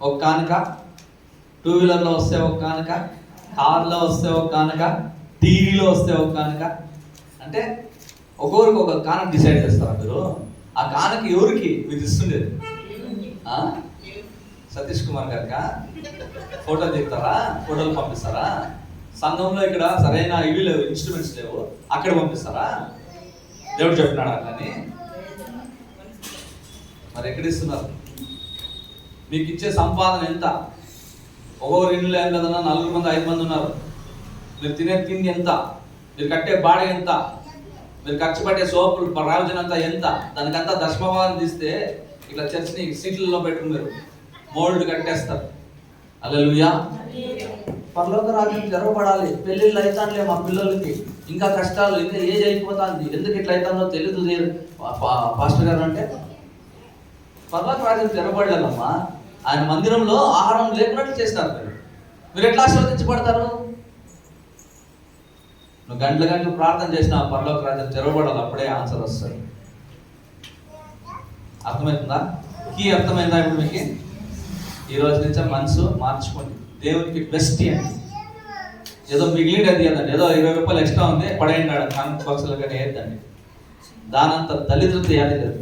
ఒక కానుక, 2 వీలర్లో వస్తే ఒక కానుక, కార్లో వస్తే ఒక కానుక, టీవీలో వస్తే ఒక కానుక. అంటే ఒక్కొక్కరికి ఒక కానుక డిసైడ్ చేస్తారా మీరు? ఆ కానుక ఎవరికి మీరు ఇస్తుండేది? సతీష్ కుమార్ గారికా? ఫోటోలు దిగుతారా? ఫోటోలు పంపిస్తారా? సంఘంలో ఇక్కడ సరైన ఇవి లేవు, ఇన్స్ట్రుమెంట్స్ లేవు, అక్కడ పంపిస్తారా? దేవుడు చెప్పినాడా కానీ? మరి ఎక్కడ ఇస్తున్నారు? మీకు ఇచ్చే సంపాదన ఎంత? ఒక్కొక్కరు ఇంట్లో ఏం లేదన్నా 4 మంది 5 మంది ఉన్నారు. మీరు తినే తిండి ఎంత? మీరు కట్టే బాడీ ఎంత? మీరు ఖర్చు పట్టే సోపులు ప్రయోజనం అంతా ఎంత? దానికంతా దశమభాగం తీస్తే ఇట్లా చర్చిని సీట్లలో పెట్టుకుని మీరు మోల్డ్ కట్టేస్తారు. హల్లెలూయా. పరలోక రాజ్యం జరగబడాలి. పెళ్ళిళ్ళు అవుతానులే మా పిల్లలకి, ఇంకా కష్టాలు, ఇంకా ఏజ్ అయిపోతుంది, ఎందుకు ఇట్లా అవుతుందో తెలియదు పాస్టర్ గారు అంటే. పరలోక రాజ్యం జరగబడలేదమ్మా. ఆయన మందిరంలో ఆహారం లేకున్నట్లు చేస్తారు. మీరు ఎట్లా ఆశీర్వదించబడతారు? నువ్వు గంటలు ప్రార్థన చేసిన పరలోక రాజ్యం తెరవబడాలి, అప్పుడే ఆన్సర్ వస్తుంది. అర్థమవుతుందా? అర్థమైందా ఇప్పుడు మీకు? ఈ రోజు నుంచి మనసు మార్చుకోండి. దేవునికి బెస్ట్ అండి. ఏదో మిగిలింది అది అదండి, ఏదో 20 రూపాయలు ఎక్స్ట్రా ఉంది పడేయండి కామెంట్ బాక్స్లో కానీ వేద్దండి. దానంత దళిద్రత ఏది లేదు.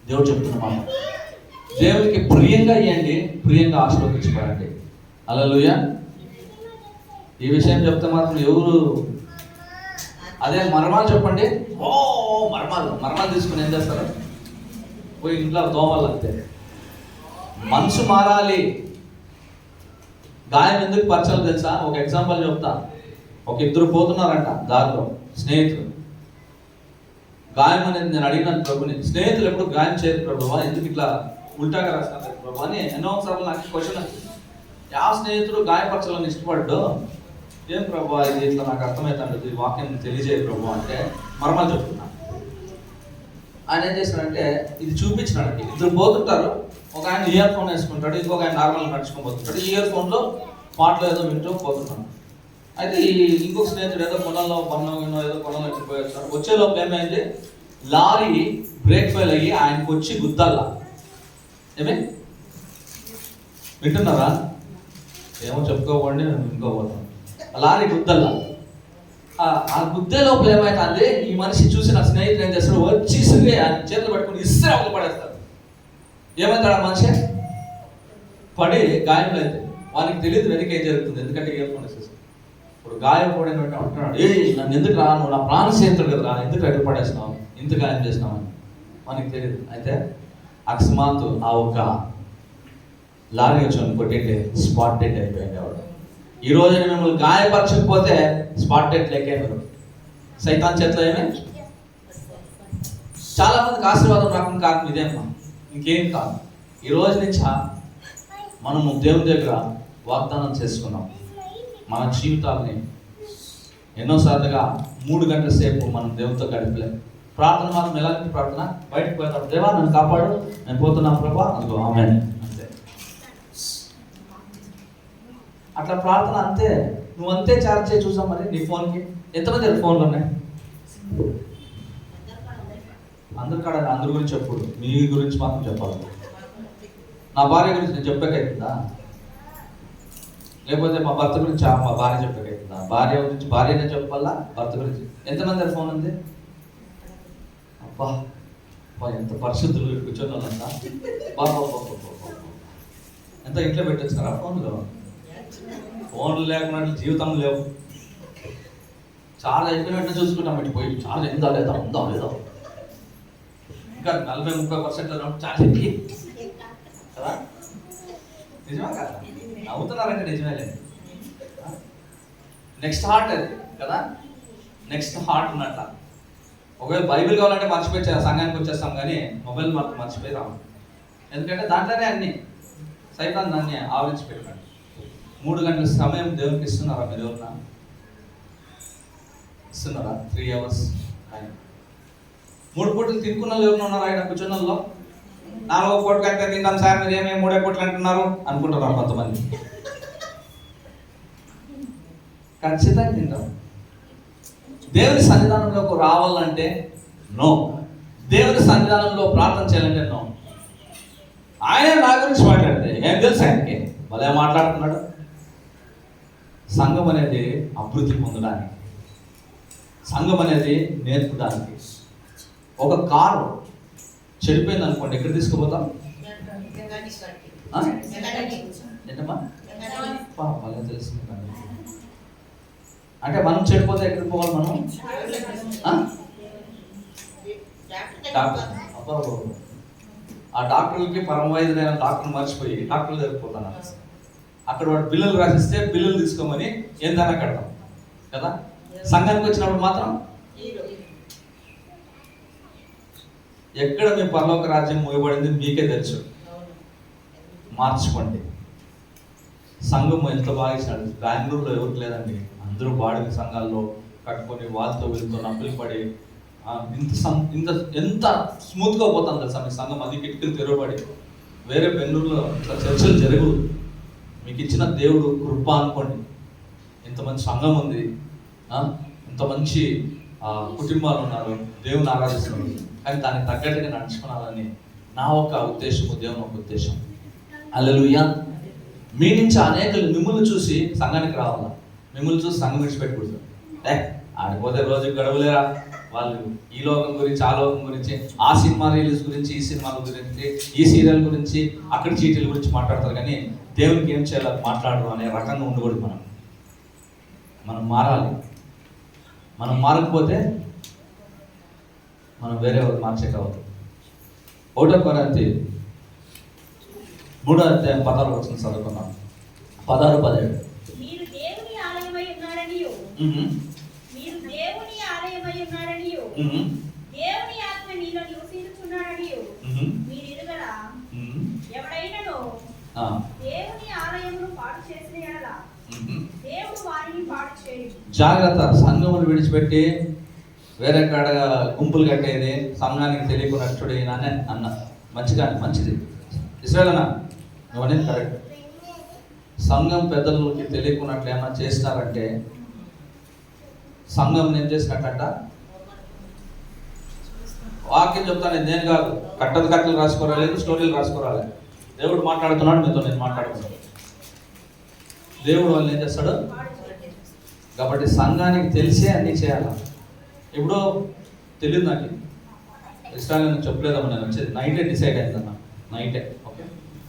దేవుడు చెప్తున్నమాట, దేవునికి ప్రియంగా ఇవ్వండి, ప్రియంగా ఆశీర్వదించుకోండి. హల్లెలూయా. ఈ విషయం చెప్తే మాత్రం ఎవరు అదే మర్మాలు చెప్పండి, ఓ మర్మాలు తీసుకుని ఏం చేస్తారు? పోయి ఇంట్లో దోమలు అంతే. మనసు మారాలి. గాయం ఎందుకు పరచాలి తెలుసా? ఒక ఎగ్జాంపుల్ చెప్తా. ఒక 2 పోతున్నారంట దారిలో, స్నేహితులు. గాయం అనేది నేను అడిగినాను ప్రభుని, స్నేహితులు ఎప్పుడు గాయం చేయరు ప్రభువా, ఎందుకు ఇట్లా ఉల్టాగా రాస్తున్నారు ప్రభు అని ఎన్నోసార్లు నాకు క్వశ్చన్ వచ్చింది. ಯಾವ స్నేహితుడు గాయపరచాలని ఇష్టపడ్డు? ఏం ప్రభు ఇది ఇట్లా నాకు అర్థమవుతుంది, ఈ వాక్యం తెలియజేయ ప్రభు అంటే మర్మాలు చెప్తున్నా. ఆయన ఏం చేస్తాడంటే ఇది చూపించినాడు. 2 పోతుంటారు, ఒక ఆయన ఇయర్ ఫోన్ వేసుకుంటాడు, ఇంకొక ఆయన నార్మల్గా నడుచుకొని పోతుంటాడు. ఈ ఇయర్ ఫోన్లో పాటలు ఏదో వింటూ పోతున్నాడు. అయితే ఈ ఇంకొక స్నేహితుడు ఏదో కొనల్లో ఏదో కొనలో పోయేస్తారు. వచ్చేలోపు ఏమైంది, లారీ బ్రేక్ ఫెయిల్ అయ్యి ఆయనకు వచ్చి గుద్దల్లా. ఏమే వింటున్నారా? ఏమో చెప్పుకోకండి, నేను వినుకోబోతాను. లారీ గుద్దల్లా. ఆ గుద్దే లోపల ఏమైతుంది, ఈ మనిషి చూసి నా స్నేహితుడు ఏం చేస్తాడు, వచ్చి ఆయన చేతులు పట్టుకుని ఇస్తే ఒకరు పడేస్తారు. ఏమవుతాడు ఆ మనిషి? పడి గాయం లేదు. వానికి తెలియదు వెనక ఏం జరుగుతుంది, ఎందుకంటే ఇయర్ ఫోన్ వేసేసి. ఇప్పుడు గాయం కూడా అంటున్నాడు, నన్ను ఎందుకు రాను, నా ప్రాణ స్నేహితుడు కదా, ఎందుకు ఎక్కడ పడేస్తున్నావు, ఇంత గాయం చేసినావు అని మనకి తెలియదు. అయితే అకస్మాత్తు ఆ ఒక్క లారీ వచ్చి కొట్టింటే స్పాట్ డెడ్ అయిపోయింది. ఎవరు ఈ రోజు మిమ్మల్ని గాయపరచకపోతే స్పాట్ డెడ్ లెక్కే మీరు సైతాన్ చేతిలో. ఏమే చాలా మందికి ఆశీర్వాదం రాకుండా కారణం ఇదేమ్మా, ఇంకేం కాదు. ఈ రోజు నుంచి మనము దేవుని దగ్గర వాగ్దానం చేసుకున్నాం. మన జీవితాలని ఎన్నోసార్లుగా 3 గంటల సేపు మనం దేవునితో గడిపలేం. ప్రార్థన మాత్రం ఎలాంటి ప్రార్థన? బయటకు పోయినప్పుడు దేవా నన్ను కాపాడు, నేను పోతున్నా ప్రభా, అందుకో ఆమేన్ అంతే. అట్లా ప్రార్థన అంతే. నువ్వు అంతే ఛార్జ్ చేసి చూసాం. మరి నీ ఫోన్కి ఎంతమంది ఫోన్లు ఉన్నాయి? అందరి కాడ అందరి గురించి చెప్పకూడదు, మీ గురించి మాత్రం చెప్పాలి. నా భార్య గురించి నేను చెప్పకైతుందా? లేకపోతే మా భర్త గురించి మా భార్య చెప్పకైతుందా? భార్య గురించి భార్యనే చెప్పాలా, భర్త గురించి. ఎంతమంది ఫోన్ ఉంది? అబ్బా ఎంత పరిశుద్ధులు కూర్చొని వాళ్ళంతా. బాబా ఎంత ఇంట్లో పెట్టొచ్చారా ఫోన్లో? ఫోన్లు లేకుండా జీవితం లేవు. చాలా అయిపోయినట్టు చూసుకుంటాం, ఇటు పోయి చాలా ఎందా లేదా ఉందా లేదా, ఇంకా 40-30% చాలా కదా. నిజమే కదా? నవ్వుతున్నారంటే నిజమేలే. నెక్స్ట్ హార్ట్ అది కదా, నెక్స్ట్ హార్ట్ ఉన్నట్ల. ఒకవేళ బైబిల్ కావాలంటే మర్చిపోయి సంఘానికి వచ్చేస్తాం, కానీ మొబైల్ మాత్రం మర్చిపోయి రాము. ఎందుకంటే దాంట్లోనే అన్ని సైతాన్ దాన్ని ఆవరించి పెట్టాడు. 3 గంటల సమయం దేవునికి ఇస్తున్నారా మీరు? ఎవరన్నా ఇస్తున్నారా? 3 hours ఆయన 3 పూటలు తినుకున్న వాళ్ళు ఎవరు ఉన్నారు ఆయన కూర్చున్నలో? 4వ పూట కంటే తింటాం సార్, మీరు ఏమేమి 3 పూటలు అంటున్నారు అనుకుంటున్నారు కొంతమంది. ఖచ్చితంగా తింటాం. దేవుని సన్నిధానంలోకి రావాలంటే నో. దేవుని సన్నిధానంలో ప్రార్థన చేయాలంటే నో. ఆయన నా గురించి మాట్లాడితే ఏం తెలుసు ఆయనకి? భలే మాట్లాడుతున్నాడు. సంఘం అనేది అభివృద్ధి పొందడానికి, సంఘం అనేది నేర్పడానికి. ఒక కారు చెడిపోయింది అనుకోండి, ఎక్కడ తీసుకుపోతాం? ఏంటమ్మా భలే తెలుస్తుంది. అంటే మనం చెడిపోతే ఎక్కడికి పోవాలి మనం? డాక్టర్. అబ్బా, ఆ డాక్టర్లకి పరమ వైద్యులైన డాక్టర్ మర్చిపోయి డాక్టర్లు జరిగిపోతాను. అక్కడ వాడు బిల్లులు రాసిస్తే బిల్లులు తీసుకోమని ఏందన్నా కడతాం కదా. సంఘానికి వచ్చినప్పుడు మాత్రం ఎక్కడ మీ పరలోక రాజ్యం మూయబడింది మీకే తెలుసు. మార్చుకోండి. సంఘం ఎంత బాగా ఇచ్చినాడు. బెంగళూరులో ఎవరికి లేదండి, అందరూ బాడిగ సంఘాల్లో కట్టుకొని వాళ్ళతో వీళ్ళతో నప్పులు పడి ఇంత ఎంత స్మూత్గా పోతుంది తెలుసా మీ సంఘం. అది కిటికీలు తెరవబడి. వేరే బెంగళూరులో చర్చలు జరగవు. మీకు ఇచ్చిన దేవుడు కృప అనుకోండి. ఇంతమంది సంఘం ఉంది, ఇంత మంచి కుటుంబాలు ఉన్నారు, దేవుని ఆరాధిస్తున్నారు. కానీ దానికి తగ్గట్టుగా నడుచుకోవాలని నా ఒక ఉద్దేశము, దేవుని ఒక ఉద్దేశం. హల్లెలూయా. మీ నుంచి అనేకలు మిమ్మల్ని చూసి సంఘానికి రావాలా, మిమ్మల్ని చూసి సంఘం విడిచిపెట్టకూడదు. ఆడిపోతే రోజు గడవలేరా వాళ్ళు, ఈ లోకం గురించి ఆ లోకం గురించి, ఆ సినిమా రిలీజ్ గురించి, ఈ సినిమాల గురించి, ఈ సీరియల్ గురించి, అక్కడ చీటీల గురించి మాట్లాడతారు. కానీ దేవునికి ఏం చేయాలో మాట్లాడరు అనే రకంగా ఉండకూడదు. మనం మారాలి. మనం మారకపోతే మనం వేరే వాళ్ళు మార్చే కావద్దు. 1 కొరింథీ 3వ అధ్యాయం 16వ వచనం చదువుకున్నాం. 16, 17. మీరు దేవుని ఆలయమై ఉన్నారనియు, మీరు దేవుని ఆలయమై ఉన్నారనియు, దేవుని ఆత్మ మీలో నివసించుచున్నాడనియు మీరు ఎరుగరా? ఎవడైనను దేవుని ఆలయమును పాడు చేసిన యెడల దేవుడు వారిని పాడు చేయును. జాగ్రత్త. సంఘమును విడిచిపెట్టి వేరే కాడ గుంపులు కట్టేది, సంఘానికి తెలియకున్నట్టుడు అన్న మంచిది. ఇస్రాయేలనా నువ్వు అనేది కరెక్ట్. సంఘం పెద్దలకి తెలియకున్నట్లు ఏమన్నా చేసినారంటే సంఘం ఏం చేసినట్టంట. వాక్యం చెప్తాను, నేను కాదు, కట్టలు రాసుకోరాలేదు, స్టోరీలు రాసుకోరాలేదు. దేవుడు మాట్లాడుతున్నాడు మీతో, నేను మాట్లాడుతున్నాను. దేవుడు వాళ్ళు ఏం చేస్తాడు కాబట్టి సంఘానికి తెలిసే అన్నీ చేయాలి. ఇప్పుడు తెలియదు నాకు, ఇష్టాలను చెప్పలేదమ్మా. నేను వచ్చేది నైటే డిసైడ్ అయిందమ్మా, నైటే. ఓకే,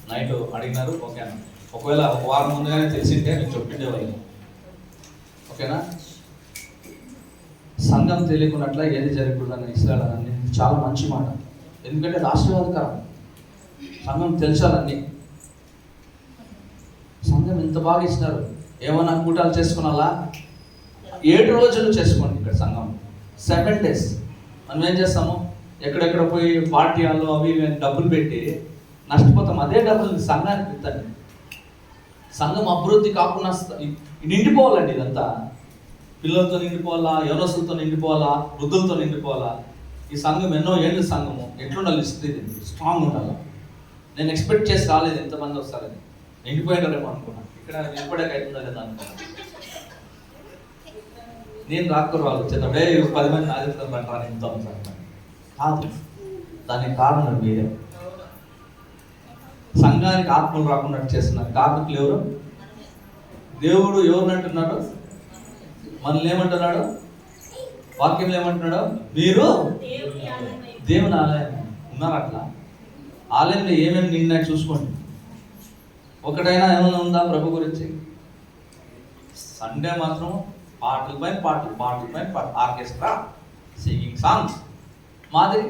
నైట్ అడిగినారు, ఓకే అన్న. ఒకవేళ ఒక వారం ముందుగానే తెలిసింటే నేను చెప్పిండేవాళ్ళు. ఓకేనా? సంఘం తెలియకున్నట్ల ఏది జరగకూడదని ఇస్రాయేలు చాలా మంచి మాట. ఎందుకంటే అది ఆశీర్వాదకరం. సంఘం తెలిసాలన్నీ. సంఘం ఎంత బాగా ఇచ్చినారు. ఏమన్నా కూటాలు చేసుకున్నాలా? 7 రోజులు చేసుకోండి. ఇక్కడ సంఘం 7 days. మనం ఏం చేస్తాము, ఎక్కడెక్కడ పోయి పార్టీ హాల్లో అవి డబ్బులు పెట్టి నష్టపోతాం. అదే డబ్బులు సంఘానికి పెట్టండి. సంఘం అభివృద్ధి కాకుండా నిండిపోవాలండి. ఇదంతా పిల్లలతో నిండిపోవాలా, యవనస్తులతో నిండిపోవాలా, వృద్ధులతో నిండిపోవాలా. ఈ సంఘం ఎన్నో ఏళ్ళు సంఘము ఎట్లుండాలి? స్ట్రాంగ్ ఉండాలి. నేను ఎక్స్పెక్ట్ చేసి రాలేదు ఎంతమంది వస్తారని. నిండిపోయారేమో అనుకున్నాను. ఇక్కడ నిండిపోయాక అవుతుందా లేదా అనుకున్నాను. నేను రాకూరు వాళ్ళు వచ్చేటప్పుడే 10 మంది నాదిస్తాను అంటారు. ఇంత కాదు, దానికి కారణం మీరే. సంఘానికి ఆత్మలు రాకుండా చేస్తున్నారు. కారణకులు ఎవరు? దేవుడు ఎవరిని అంటున్నాడు? మనల్ని ఏమంటున్నాడు? వాక్యంలో ఏమంటున్నాడు? మీరు దేవుని ఆలయం ఉన్నారు. అట్లా ఆలయంలో ఏమేమి నిన్నాయి చూసుకోండి. ఒకటైనా ఏమైనా ఉందా ప్రభు గురించి? సండే మాత్రం పాటల పైన పాటలు, ఆర్కెస్ట్రా, సింగింగ్ సాంగ్స్. మాదిరి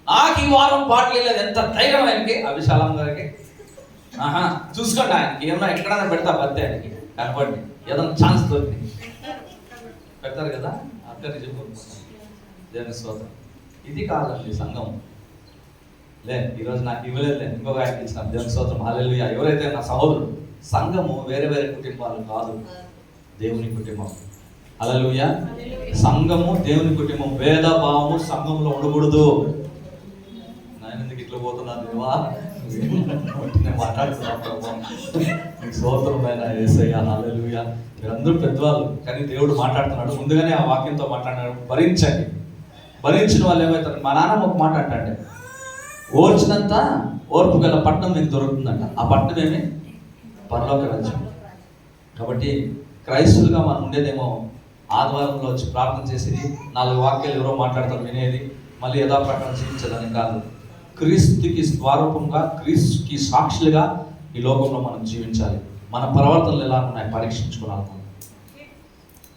నాకు ఈ వారం పాటలు లేదు. ఎంత ధైర్యం ఆయనకి, అభిశాలం గారికి. చూసుకోండి, ఆయనకి ఏమన్నా ఎక్కడైనా పెడతా బర్త్డే ఆయనకి కనపడి ఏదైనా ఛాన్స్ దొరికింది పెడతారు కదా. అక్కడికి చెప్పుకుంటున్నాను. దేవుని స్తోత్రం. ఇది కాదండి సంఘం. ఈరోజు నాకు ఇవ్వలేదు, ఇంకొక ఆయన ఇచ్చినాను. దేవుని స్తోత్రం. హల్లెలూయా. ఎవరైతే నా సహోదరుడు. సంఘము వేరే వేరే కుటుంబాలు కాదు, దేవుని కుటుంబం. హల్లెలూయా. సంఘము దేవుని కుటుంబం, భేదభావము సంఘంలో ఉండకూడదు. నేను ఎందుకు ఇట్లా పోతున్నాను దేవా, నేను మాట్లాడుతున్నాను ప్రభా, నీకు స్తోత్రమైన యేసయ్యా. హల్లెలూయా. మీరందరూ పెద్దవాళ్ళు, కానీ దేవుడు మాట్లాడుతున్నాడు. ముందుగానే ఆ వాక్యంతో మాట్లాడినాడు, భరించండి. భరించిన వాళ్ళు ఏమవుతారు? మా నాన్న ఒక మాట అంటండి, ఓర్చినంత ఓర్పు గల పట్టణం మీకు దొరుకుతుందంట. ఆ పట్టణం ఏమి? పరలోక రాజ్యం. కాబట్టి క్రైస్తులుగా మనం ఉండేదేమో ఆదివారంలో వచ్చి ప్రార్థన చేసేది, 4 వాక్యాలు ఎవరో మాట్లాడతారు వినేది, మళ్ళీ యథాప్రకారం జీవించదని కాదు. క్రీస్తుకి స్వరూపంగా, క్రీస్తుకి సాక్షులుగా ఈ లోకంలో మనం జీవించాలి. మన ప్రవర్తనలు ఎలా ఉన్నాయి పరీక్షించుకోవాలి.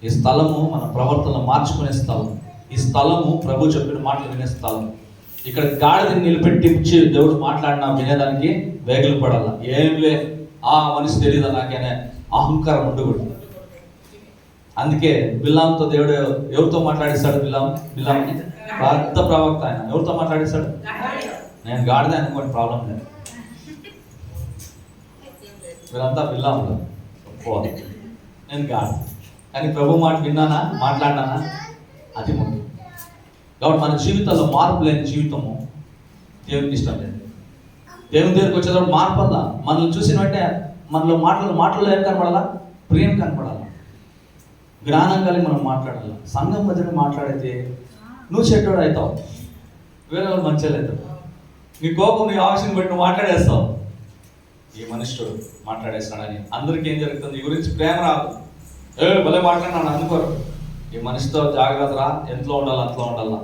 ఈ స్థలము మన ప్రవర్తనలు మార్చుకునే స్థలం. ఈ స్థలము ప్రభు చెప్పిన మాటలు వినే స్థలం. ఇక్కడ గాడిదని నిలబెట్టించి దేవుడు మాట్లాడినా వినేదానికి వేగలు పడాల. ఏం లే, ఆ మనిషి తెలియదా నాకేనే అహంకారం ఉండకూడదు. అందుకే బిల్లాంతో దేవుడు ఎవరితో మాట్లాడిస్తాడు? బిల్లాంని పెద్ద ప్రవక్త ఆయన. ఎవరితో మాట్లాడిస్తాడు? నేను గాడిదే అనుకోండి, ప్రాబ్లం లేదు. వీళ్ళంతా బిల్లాంలో పోవాలి, నేను గాడి. కానీ ప్రభు మాట విన్నానా, మాట్లాడినానా, అది ముఖ్యం. కాబట్టి మన జీవితంలో మార్పు లేని జీవితము దేవునికి ఇష్టం లేదు. దేవుని దగ్గరికి వచ్చేటప్పుడు మార్పు అలా. మనల్ని చూసిన వెంటనే మనలో మాటలు ఏం కనపడాలా? ప్రేమ కనపడాలా, జ్ఞానం కలిగి మనం మాట్లాడాలి. సంఘం మధ్యలో మాట్లాడితే నువ్వు చెడ్డోడు అవుతావు, వేరే వాళ్ళు మంచిగా అవుతావు. నీ కోపం, నీ ఆవేశం బట్టి నువ్వు మాట్లాడేస్తావు. ఈ మనుషుడు మాట్లాడేస్తాడని అందరికీ ఏం జరుగుతుంది? ఈ గురించి ప్రేమ రాదు. భలే మాట్లాడినాడు అనుకోరు. ఈ మనిషితో జాగ్రత్త రా, ఎంతలో ఉండాలి అంతలో ఉండాలా.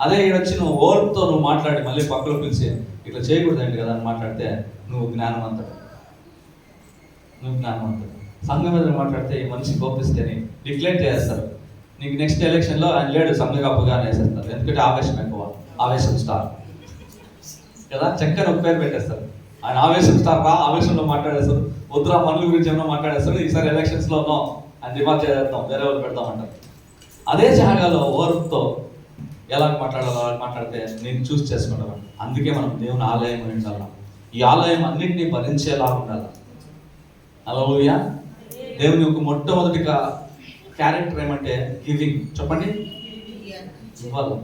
అదే ఈడొచ్చి నువ్వు ఓర్పుతో నువ్వు మాట్లాడి మళ్ళీ పక్కలో పిలిచి ఇట్లా చేయకూడదండి కదా అని మాట్లాడితే నువ్వు జ్ఞానవంతుడు. సంఘం మీద మాట్లాడితే ఈ మనిషి కోపిస్తేనే డిక్లేర్ చేస్తారు. నీకు నెక్స్ట్ ఎలక్షన్లో ఆయన లేడు, సంఘ కప్పుగా వేసేస్తారు. ఎందుకంటే ఆవేశం ఎక్కువ, ఆవేశం స్టార్ కదా, చక్కని ఒక పేరు పెట్టేస్తారు. ఆయన ఆవేశం స్టార్ రా, ఆవేశంలో మాట్లాడేస్తారు. వద్దురా పనుల గురించి ఏమన్నా మాట్లాడేస్తారు. ఈసారి ఎలక్షన్స్లోనో ఆయన డిమాండ్ చేద్దాం, వేరే వాళ్ళు పెడతామంటారు. అదే జాగాలో ఓర్పుతో ఎలా మాట్లాడాలో అలా మాట్లాడితే నేను చూస్ చేసుకుంటాను. అందుకే మనం దేవుని ఆలయం ఉండాలి. ఈ ఆలయం అన్నింటినీ భరించేలా ఉండాలి. హల్లెలూయా. దేవుని యొక్క మొట్టమొదటి క్యారెక్టర్ ఏమంటే గివింగ్. చెప్పండి, ఇవ్వాలి,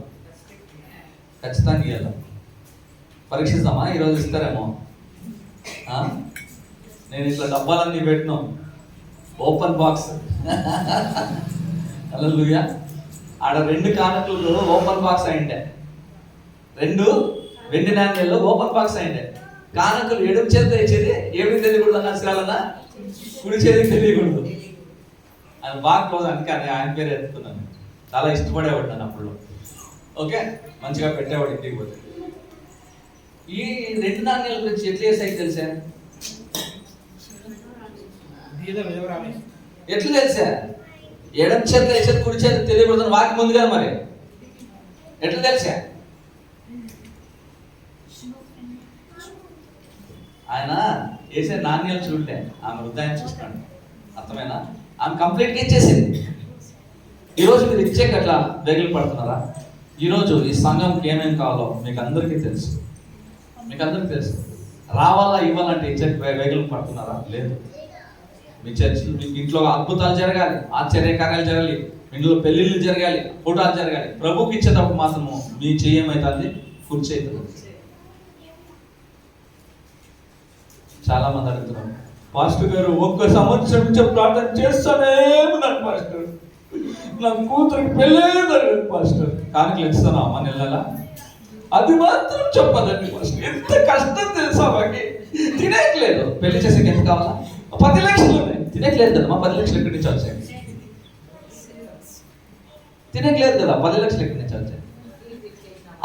ఖచ్చితంగా ఇవ్వాలి. పరీక్షిస్తామా? ఈరోజు ఇస్తారేమో. నేను ఇట్లా డబ్బాలన్నీ పెట్టినాం, ఓపెన్ బాక్స్. హల్లెలూయా. ఆడ 2 కానుకలు ఓపెన్ బాక్స్ అయిండే, 2 వెండి నాణ్యాలు ఓపెన్ బాక్స్ అయిండే. కానుకలు ఎడమ చేతితో ఇచ్చేది ఏమిటి తెలియకూడదు అన్న శ్రాలన్నా, కుడి చేతికి తెలియకూడదు. అది బాగా క్లోజ్, అందుకే ఆయన పేరు ఎత్తుతున్నాను. చాలా ఇష్టపడేవాడు నన్ను అప్పుడు. ఓకే, మంచిగా పెట్టేవాడు ఇంటికి పోతే. ఈ 2 నాణ్యాల గురించి ఎట్లా చేసాయి తెలుసా? ఎట్లా తెలుసా? ఎడమ చేతిలో వేసేది కుడి చేతి తెలియకూడదని వాకి ముందు కదా. మరి ఎట్లా తెలుసా? ఆయన వేసే నాణ్యాలు చూడలే, ఆమె హృదయాన్ని చూస్తున్నాడు. అర్థమైనా? ఆమె కంప్లీట్గా ఇచ్చేసింది. ఈరోజు మీరు ఇచ్చేకి అట్లా వెగులు పడుతున్నారా? ఈరోజు ఈ సంఘంకి ఏమేమి కావాలో మీకు అందరికీ తెలుసు. రావాలా ఇవ్వాలంటే ఇచ్చేకి వెగులు పడుతున్నారా? లేదు. మీ చర్చలు, మీకు ఇంట్లో అద్భుతాలు జరగాలి, ఆశ్చర్యకార్యాలు జరగాలి, ఇంట్లో పెళ్ళిళ్ళు జరగాలి, ఫోటోలు జరగాలి. ప్రభుకి ఇచ్చేటప్పుడు మాత్రము మీ చేయమైతుంది, కుర్చీ అవుతుంది. చాలా మంది అడుగుతున్నారు, పాస్టర్ గారు 1 సంవత్సరం నుంచి ప్రార్థన చేస్తానే ఉన్నాను పాస్టర్, నా కూతురికి పెళ్ళే జరగదు పాస్టర్. కానుకలు ఇస్తానా అమ్మ నెలలా? అది మాత్రం చెప్పదండి పాస్టర్. ఎంత కష్టం తెలుసా మాకి, తినేయట్లేదు. పెళ్లి చేసేకి ఎంత కావాలా? 10 లక్షలు ఉన్నాయి, తినేయట్లేదు కదా. మా 10 లక్షలు ఎక్కడి నుంచి వచ్చాయి? తినేయట్లేదు కదా, 10 లక్షలు ఎక్కడి నుంచి వచ్చాయి?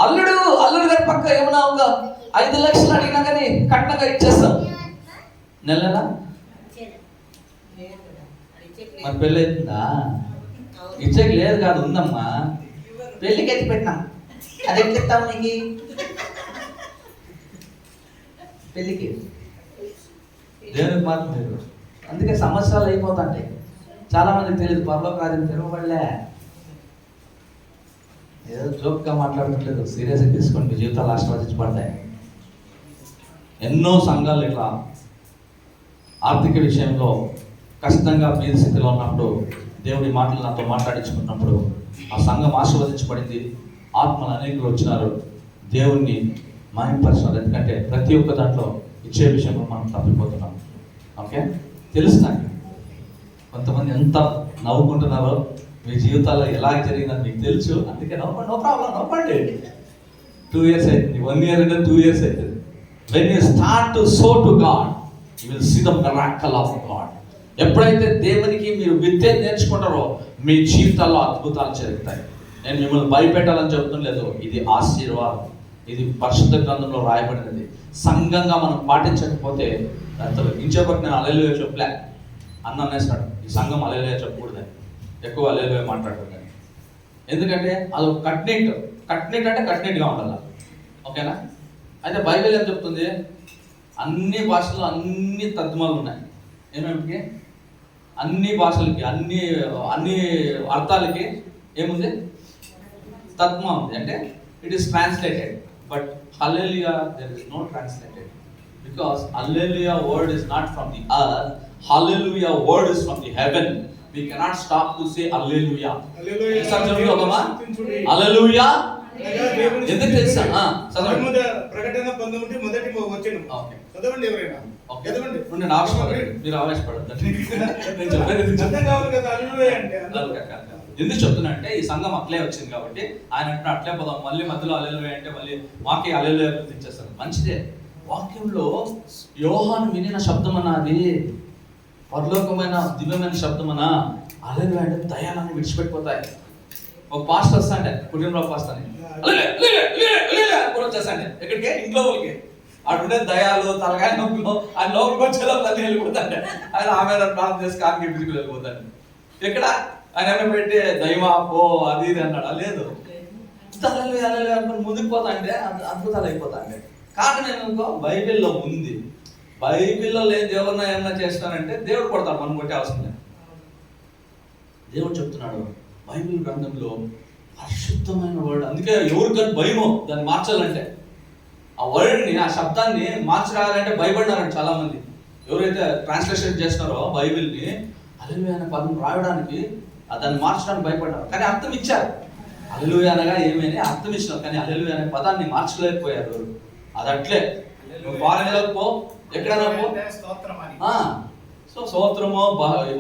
అల్లుడు గారి పక్క ఏమన్నా ఒక 5 లక్షలు అడిగినా కానీ కట్నంగా ఇచ్చేస్తాం. నెలలా మరి పెళ్ళి అవుతుందా? ఇచ్చేకి లేదు కాదు, ఉందమ్మా. పెళ్ళికి ఎత్తి పెట్టినాం, అది ఎట్టిస్తాం నీకు? పెళ్ళికి దేవునికి మాత్రం లేదు. అందుకే సంవత్సరాలు అయిపోతాంటాయి. చాలా మందికి తెలియదు, పరలోక రాజ్యం తెరవబడలే. ఏదో జోక్గా మాట్లాడుతుంటలేదు, సీరియస్గా తీసుకోండి, జీవితాలు ఆశీర్వదించబడతాయి. ఎన్నో సంఘాలు ఇట్లా ఆర్థిక విషయంలో కష్టంగా బీద స్థితిలో ఉన్నప్పుడు దేవుడి మాటలు నాతో మాట్లాడించుకున్నప్పుడు ఆ సంఘం ఆశీర్వదించబడింది. ఆత్మలు అనేకులు వచ్చినారు, దేవుణ్ణి మాయంపరిచినారు. ఎందుకంటే ప్రతి ఒక్క దాంట్లో ఇచ్చే విషయంలో మనం తప్పిపోతున్నాం. ఓకే, తెలుసు నాకు కొంతమంది ఎంత నవ్వుకుంటున్నారో, మీ జీవితాల్లో ఎలా జరిగిందని మీకు తెలుసు. అందుకే నవ్వుకోండి, నో ప్రాబ్లం, నవ్వండి. 2 years అవుతుంది, 1 year అంటే 2 years అవుతుంది. When you start to sow to God, you will see the miracle of God. ఎప్పుడైతే దేవునికి మీరు విద్య నేర్చుకుంటారో మీ జీవితాల్లో అద్భుతాలు జరుగుతాయి. నేను మిమ్మల్ని భయపెట్టాలని చెప్తున్నా లేదు, ఇది ఆశీర్వాదం. ఇది పరిశుద్ధ గ్రంథంలో రాయబడినది. సంఘంగా మనం పాటించకపోతే దాంతో ఇంచేపటి నేను హల్లెలూయా చెప్పలే అన్న అనేస్తాడు. ఈ సంఘం హల్లెలూయా చెప్పకూడదని, ఎక్కువ హల్లెలూయా మాట్లాడకూడదు. ఎందుకంటే అది కట్నిట్ అంటే కట్నిట్గా ఉండాలి. ఓకేనా? అయితే బైబిల్ ఏం చెప్తుంది? అన్ని భాషల్లో అన్ని తర్జుమాలు ఉన్నాయి. ఏమేమికి? అన్ని భాషలకి అన్ని అర్థాలకి ఏముంది? తర్జుమా ఉంది. అంటే it is translated. But hallelujah there is no translated, because hallelujah word is not from the earth. Hallelujah word is from the heaven. We cannot stop to say hallelujah. Hallelujah. Hallelujah. ఎందుకు తెలుసా? ప్రకటన 19 మొదటి వచనం. Okay, చదవండి ఎవరైనా. Okay, చదవండి. నేను ఆవేశపడదు, మీరు ఆవేశపడద్దు. నేను చెప్పేది అర్థం కావాలి కదా హల్లెలూయా అంటే. ఎందుకు చెప్తున్నా అంటే ఈ సంఘం అట్లే వచ్చింది కాబట్టి ఆయన అంటే అట్లే పోదాం, మళ్ళీ మధ్యలో హల్లెలూయా అంటే మళ్ళీ మాకే హల్లెలూయా గుర్తించేస్తారు. మంచిదే. వాక్యంలో యోహాను వినిన శబ్దం అన్నది పరలోకమైన దివ్యమైన శబ్దమనా. హల్లెలూయా అంటే దయాలన్నీ విడిచిపెట్టిపోతాయి. ఒక పాస్టర్ వస్తాండే, కుటుంబంలో పాస్టర్ అని కూడా వచ్చేస్తాండే. ఎక్కడికి? ఇంట్లో వాళ్ళకి. అటుండే దయాలు తలకాయ నొప్పులు ఆ లోపలికి వచ్చేలా తల్లి వెళ్ళిపోతాండే. ఆయన ఆమె ప్రార్థన చేసి కాకి బిజుకు వెళ్ళిపోతాడు. ఎక్కడ ఆయన ఏమైనా పెట్టి దైవా పో అది ఇది అన్నాడు. లేదు, హల్లెలూయా హల్లెలూయా అనుకుని ముందుకు పోతాండే అద్భుతాలు అయిపోతాండే. కారణం ఏమనుకో, బైబిల్లో ఉంది. బైబిల్లో లేదు ఎవరిన ఏమన్నా చేస్తానంటే దేవుడు కొడతాడు, మనం కొట్టే అవసరం లేదు. దేవుడు చెప్తున్నాడు బైబిల్ గ్రంథంలో పరిశుద్ధమైన వర్డ్. అందుకే ఎవరికైనా భయమో దాన్ని మార్చాలంటే, ఆ వర్డ్ని ఆ శబ్దాన్ని మార్చరాలంటే భయపడినారంట చాలా మంది. ఎవరైతే ట్రాన్స్లేషన్ చేస్తున్నారో బైబిల్ని హల్లెలూయా అనే పదం రాయడానికి దాన్ని మార్చడానికి భయపడ్డారు. కానీ అర్థం ఇచ్చారు. హల్లెలూయా అనగా ఏమైనా అర్థం ఇచ్చినారు, కానీ హల్లెలూయా అనే పదాన్ని మార్చలేకపోయారు. అది అట్లే నువ్వు ఫారెన్లోకి పో, ఎక్కడైనా పో, సో స్తోత్రము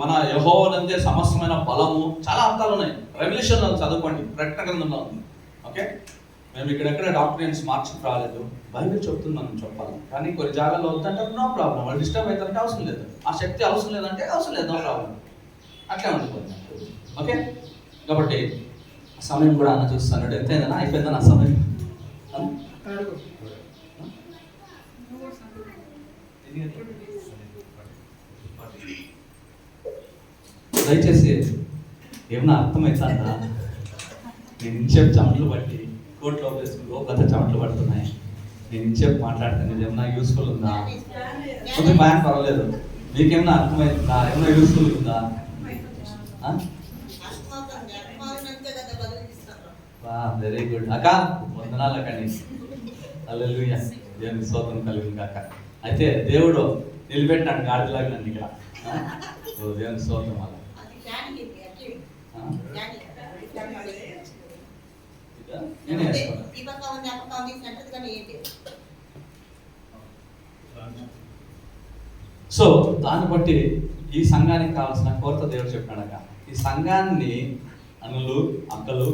మన యెహోవానందే సమస్తమైన బలము, చాలా అర్థాలు ఉన్నాయి. రెవల్యూషన్లో చదువుకోండి, ప్రకటన గ్రంథంలో ఉంది. ఓకే, మేము ఇక్కడెక్కడ డాక్టరేట్స్ మార్చుకు రాలేదు, బైబిల్ చెప్తున్నాను చెప్పాలి. కానీ కొన్ని జాగాల్లో వద్దంటే నో ప్రాబ్లం, వాళ్ళు డిస్టర్బ్ అవుతారంటే అవసరం లేదు, ఆ శక్తి అవసరం లేదంటే అవసరం లేదు, నో ప్రాబ్లం. అట్లే ఉండిపోతుంది. ఓకే, కాబట్టి సమయం కూడా అన్న చూస్తున్నాడు. ఎంతైందన్నా అయిపోయిందా నా సమయం? దయచేసి ఏమన్నా అర్థమవుతుందా? నేను ఇంచేపు చెమటలు పట్టి కోట్లో వేసుకుని లోపల చెమటలు పడుతున్నాయి. నేను ఇంచేపు మాట్లాడుతాను, ఇది ఏమన్నా యూస్ఫుల్ ఉందా? కొంచెం భయం పర్వాలేదు. మీకేమన్నా అర్థమవుతుందా? ఏమన్నా యూస్ఫుల్ ఉందా? వెరీ గుడ్ అక్క, వందనాలు అక్కడి. హల్లెలూయా, దేవుని స్తోత్రం కలుగును అక్క. అయితే దేవుడు నిలబెట్టినాడు గాడిలాగా నన్ను ఇక్కడ. దేవుని స్తోత్రం. అలా సో దాన్ని బట్టి ఈ సంఘానికి కావాల్సిన కోరిక దేవుడు చెప్పినాడక. ఈ సంఘాన్ని అన్నలు అక్కలు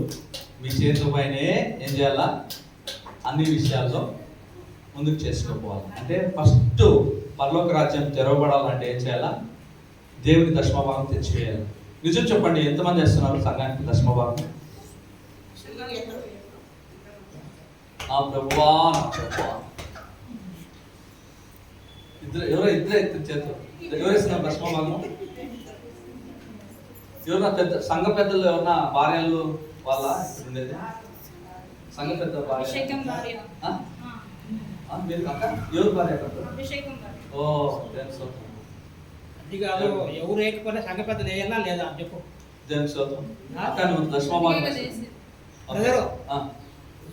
మీ చేతుల పైనే ఏం చేయాలా? అన్ని విషయాల్లో ముందుకు చేసుకోపోవాలి. అంటే ఫస్ట్ పరలోక రాజ్యం తెరవబడాలంటే ఏం చేయాలా? దేవుని దశమభాగం తెచ్చివేయాలి. నిజం చెప్పండి, ఎంతమంది వేస్తున్నారు సంఘానికి దశమభాగం? ప్రభువా ఇద్దరే చేతులు ఎవరు వేస్తున్నారు దశమభాగం? ఎవరన్నా పెద్ద సంఘ పెద్దలు ఎవరన్నా భార్యలు వాళ్ళ ఇక్కడ ఉండేది? సంఘ పెద్ద భార్య మీరు కాక ఎవరు భార్య? ఓ అది కాదు, ఎవరు వేయకపోతే సంఘ పెద్దలు వేయాలా లేదా అని చెప్పు. దశమభాగం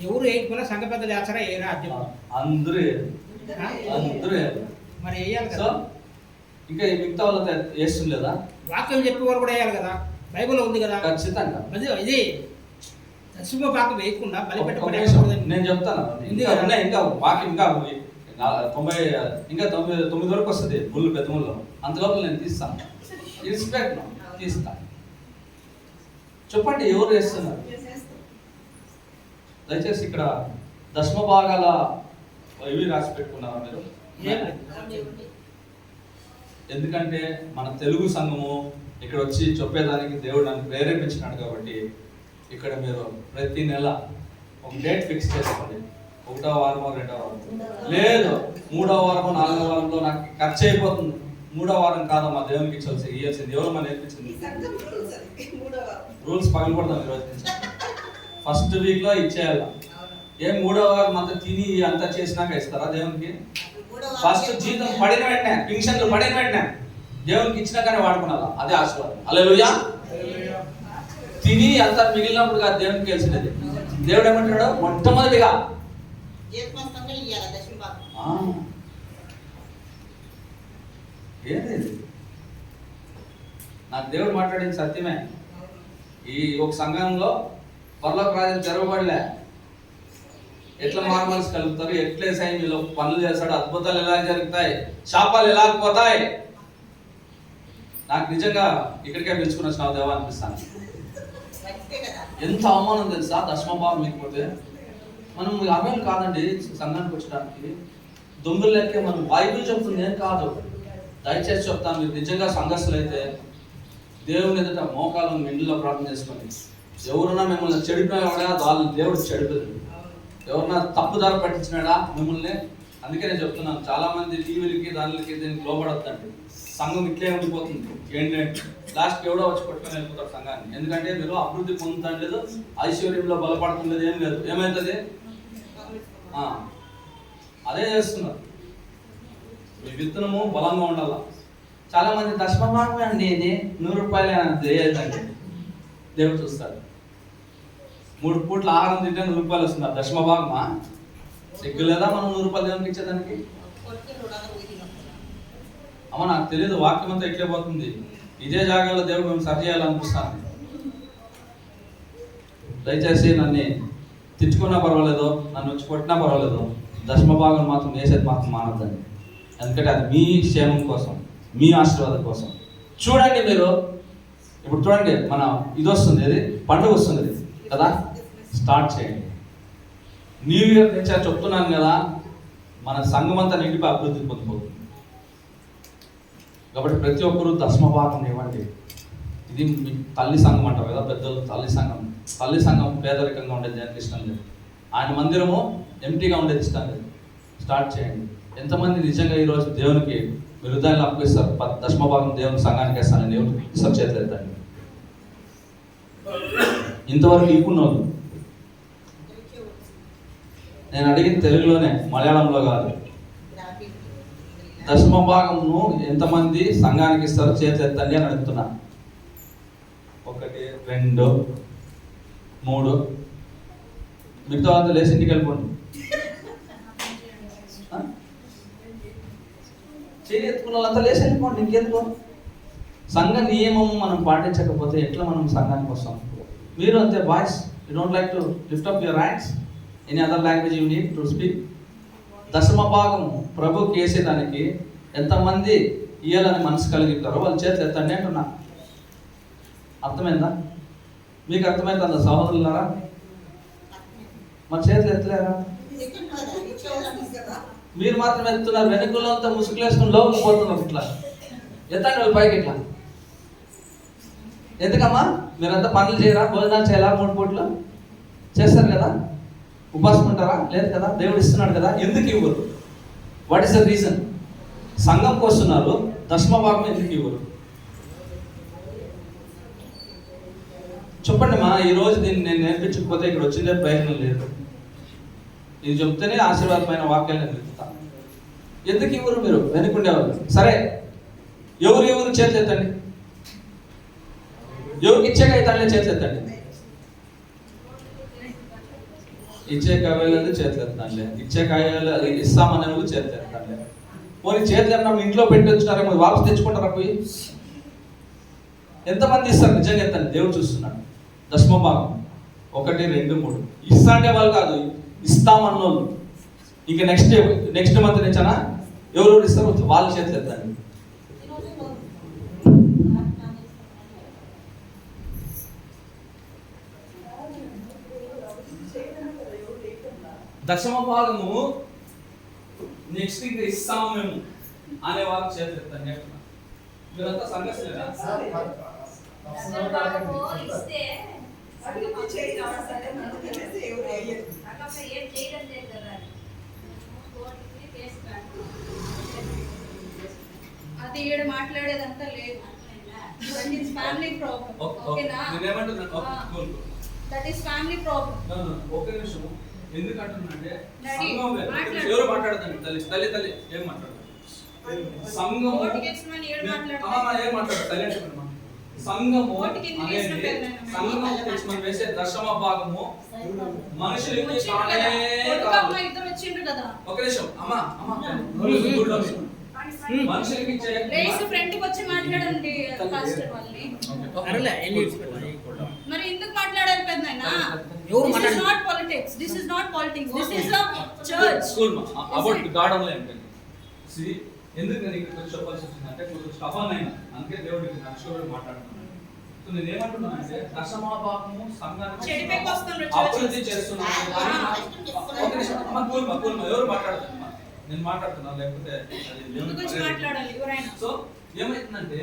ఎవరు వేయకపోతే సంఘ పెద్దలు వేస్తారా ఏనా అని చెప్పు. అందరూ మరి వేయాలి కదా. ఇంకా ఈ మిగతా వాళ్ళతో వేస్తుండలేదా? వాక్యం చెప్పేవారు కూడా వేయాలి కదా, బైబిల్లో ఉంది కదా. ఖచ్చితంగా. అది ఇది దశమ భాగం వేయకుండా ఒక బలిపెట్టబడి నిమిషం, నేను చెప్తాను. ఉంది ఇంకా కదా. ఉన్నాయి, ఇంకా వాక్యం ఇంకా 99 వరకు వస్తుంది ముళ్ళు, పెద్ద ముళ్ళు. అంతలోపల నేను తీస్తాను, ఇన్స్పెక్ట్ తీస్తాను. చెప్పండి ఎవరు వేస్తున్నారు? దయచేసి ఇక్కడ దశమ భాగాల ఇవి రాసి పెట్టుకున్నారా మీరు? ఎందుకంటే మన తెలుగు సంఘము ఇక్కడ వచ్చి చెప్పేదానికి దేవుడు నన్ను ప్రేరేపించినాడు కాబట్టి ఇక్కడ మీరు ప్రతి నెల ఒక డేట్ ఫిక్స్ చేసుకోండి. 1వ వారమో 2వ వారం లేదు, 3వ వారమో 4వ వారంలో నాకు ఖర్చు అయిపోతుంది. 3వ వారం కాదమ్మా దేవునికి ఇవ్వాల్సింది. ఎవరమ్మా నేర్పించింది? రూల్స్ పగలకూడదాం ఈరోజు నుంచి. ఫస్ట్ వీక్లో ఇచ్చేయాలి. 3వ వారం అంతా తిని అంతా చేసినాక ఇస్తారా దేవునికి? ఫస్ట్ జీతం పడిన వెంటనే, పింఛన్లు పడిన వెంటనే దేవునికి ఇచ్చినాకనే వాడుకున్నారా? అదే ఆశీర్వాదం. హల్లెలూయా. తిని అంతా మిగిలినప్పుడు కాదు దేవునికి తెలిసినది. దేవుడు ఏమంటాడు? మొట్టమొదటిగా ఏంది నాకు దేవుడు మాట్లాడింది సత్యమే. ఈ ఒక సంఘంలో పరలోక రాజ్యం తెరవబడలే. ఎట్లా మారుమనసు కలుగుతారు, ఎట్లా ఏసాయి మీలో పనులు చేస్తాడు, అద్భుతాలు ఎలా జరుగుతాయి, శాపాలు ఎలా పోతాయి. నాకు నిజంగా ఇక్కడికే పిలుచుకుని వచ్చిన దేవా అనిపిస్తాను. ఎంత అవమానం తెలుసా దశమభాగం లేకపోతే. మనం అమలు కాదండి సంఘానికి వచ్చడానికి, దొంగలు లెక్కే. మనం బైబిల్ చెప్తుంది ఏం కాదు. దయచేసి చెప్తాను, మీరు నిజంగా సంఘస్థులు అయితే దేవుని ఎదుట మోకాలను మెండులో ప్రార్థన చేసుకోండి. ఎవరున్నా మిమ్మల్ని చెడిపోయినా వాళ్ళు దేవుడు చెడిపోదు. ఎవరన్నా తప్పుదారి పట్టించినాడా మిమ్మల్ని? అందుకే నేను చెప్తున్నాను, చాలా మంది టీవీలకి దానికి దీనికి లోపడొద్దండి. సంఘం ఇట్లే ఉండిపోతుంది. ఏంటంటే లాస్ట్కి ఎవడో వచ్చి పట్టుకొని వెళ్ళిపోతారు సంఘాన్ని. ఎందుకంటే మీరు అభివృద్ధి పొందుతుండలేదు, ఐశ్వర్యంలో బలపడుతుండేది ఏం లేదు. ఏమవుతుంది? అదే చేస్తున్నారు. మీ విత్తనము బలంగా ఉండాల. చాలా మంది దశమభాగమే అండి, ఇది 100 రూపాయలే తెలియదండి. దేవుడు చూస్తాడు. 3 పూట్ల ఆహారం తింటే 100 రూపాయలు వస్తున్నారు. దశమభాగమా? సిగ్గు లేదా మనం 100 రూపాయలు దేవునికి ఇచ్చేదానికి? అమ్మ నాకు తెలియదు, వాక్యం అంతా ఎట్లే పోతుంది. ఇదే జాగాలో దేవుడు మేము సరి చేయాలనిపిస్తాను. దయచేసి నన్ను తిట్టుకున్నా పర్వాలేదు, నన్ను వచ్చి కొట్టినా పర్వాలేదు, దశమభాగం మాత్రం వేసేది మాత్రం మానద్దండి. ఎందుకంటే అది మీ క్షేమం కోసం, మీ ఆశీర్వాదం కోసం. చూడండి మీరు ఇప్పుడు చూడండి, మన ఇది వస్తుంది, ఇది పండుగ వస్తుంది కదా, స్టార్ట్ చేయండి. న్యూ ఇయర్ నుంచి చెప్తున్నాను కదా, మన సంఘం అంతా నిండిపై అభివృద్ధి పొందిపోతుంది. కాబట్టి ప్రతి ఒక్కరూ దశమభాగం ఇవ్వండి. ఇది మీ తల్లి సంఘం అంటారు కదా పెద్దలు, తల్లి సంఘం. తల్లి సంఘం పేదరికంగా ఉండేది దానికి ఇష్టం లేదు. ఆయన మందిరము ఎంటీగా ఉండేది ఇష్టం లేదు. స్టార్ట్ చేయండి. ఎంతమంది నిజంగా ఈరోజు దేవునికి మీరు హృదయాన్ని అప్పగిస్తారు? దశమభాగం దేవుని సంఘానికి వేస్తానని ఇస్తారు, చేతులు ఎత్తండి. ఇంతవరకు ఇక్కున్నోళ్ళు నేను అడిగింది తెలుగులోనే, మలయాళంలో కాదు. దశమభాగంను ఎంతమంది సంఘానికి ఇస్తారో చేతులు ఎత్తండి అని అడుగుతున్నా. 1 2 3 మిగతా వాళ్ళతో లేచి ఇంటికి వెళ్ళిపోండి. చేయి ఎత్తుకున్న వాళ్ళంతా లేచి వెళ్ళిపోండి. ఇంకెందుకు? సంఘ నియమం మనం పాటించకపోతే ఎట్లా మనం సంఘానికి వస్తాం? మీరు అంతే boys, you don't like to lift up your hands. Any other language you need to speak. దశమభాగం ప్రభుకి వేసేదానికి ఎంతమంది ఇయ్యాలని మనసు కలిగిస్తారో వాళ్ళు చేతులు ఎత్తండి అంటున్నా. అర్థమైందా? మీకు అర్థమవుతుందా సహోదరులారా? మన చేతులు ఎత్తలేరా? మీరు మాత్రం ఎత్తున్నారు. వెనుకల్లో అంతా ముసుగులేసుకుని లోపలికి పోతున్నారు. ఇట్లా ఎత్తండి వాళ్ళు పైకి. ఇట్లా ఎందుకమ్మా? మీరంతా పనులు చేయరా? భోజనాలు చేయాలా? 3 పూట్లు చేస్తారు కదా? ఉపాసం ఉంటారా? లేదు కదా? దేవుడు ఇస్తున్నాడు కదా, ఎందుకు ఇవ్వరు? What is the reason? సంఘంకి వస్తున్నారు, దశమభాగం ఎందుకు ఇవ్వరు? చెప్పండి మా. ఈరోజు దీన్ని నేను నేర్పించకపోతే ఇక్కడ వచ్చిందే ప్రయోజనం లేదు. ఇది చెప్తేనే ఆశీర్వాదమైన వాక్యాలు నేను చెప్తాను. ఎందుకు ఇవ్వరు మీరు? వెనుకుండేవాళ్ళు. సరే, ఎవరు చేతులు ఎత్తండి. ఎవరికి ఇచ్చాక అవుతాడులే చేతులు ఎత్తండి. ఇచ్చే కాయలేదు చేతులు ఎత్తానులే. ఇచ్చే కాయలు ఇస్తామనే వాళ్ళు చేతులు ఎత్తానులే. పోనీ చేతులు అన్నం ఇంట్లో పెట్టి వచ్చినారేమో వాపస్ తెచ్చుకుంటారా పోయి? ఎంతమంది ఇస్తారు నిజంగా? ఎంత దేవుడు చూస్తున్నాడు. దశమ భాగం 1, 2, 3 ఇస్తా అంటే వాళ్ళు కాదు, ఇస్తామన్నోళ్ళు. ఇక నెక్స్ట్ మంత్ నుంచనా ఎవరు ఇస్తారు? వాళ్ళ చేతులు ఎత్తండి. దశమ భాగము నెక్స్ట్ ఇంకా ఇస్తాము మేము అనే వాళ్ళ చేతులు ఎత్తండి. మీరంతా సంఘర్షలేదా? అది ఏడు మాట్లాడేదంతా లేదు. Family problem. ఓకేనా? That is family problem. ఒకే నిమిషం. ఎందుకు అంటున్నానంటే డాడీ, మాట్లాడు. ఎవరు మాట్లాడదండి? తల్లి ఏం మాట్లాడదు? సంఘము ఓటుకేసుమని ఏడు మాట్లాడతారు. ఏం మాట్లాడదు? తల్లి అంటున్నాను. సంఘము ఓటుకి ఎందుకు వేసిన పేరు నాయన? సంఘము తెచ్చి మనం వేసే దశమ భాగము మనుషులకి వచ్చిండ్రు కానే కదా. కొడుకు కాదు. అమ్మ ఇద్దరు వచ్చిండ్రు కదా. ఒక నిమిషం. అమ్మా మనుషులకి ఇచ్చే రేస్ ఫ్రంట్ కి వచ్చి మాట్లాడండి పాస్టర్ వాళ్ళని. అరలే మరి ఎందుకు మాట్లాడారు పెద్దనాయనా? ఎవరు This is మాట్లాడారు? not politics. This is not politics. This is a church. School about గాడంలో ఏంటండి? See, ఎందుకు నేను ఇక్కడ కొంచెం చెప్పాల్సి వచ్చిందంటే కొంచెం స్టఫన్ అయినా, అందుకే దేవుడికి నక్షత్రం మాట్లాడుతున్నాను. సో నేను ఏమంటున్నానంటే దశమ భాగము సంఘానికి చెడిపోయి వస్తున్నారు అభివృద్ధి చేస్తున్నాను. ఒక నిమిషం. అమ్మ కూల్మా ఎవరు మాట్లాడుతున్నారు? నేను మాట్లాడుతున్నాను, లేకపోతే అది ముందు గురించి మాట్లాడాలి ఎవరైనా. సో ఏమైతుందంటే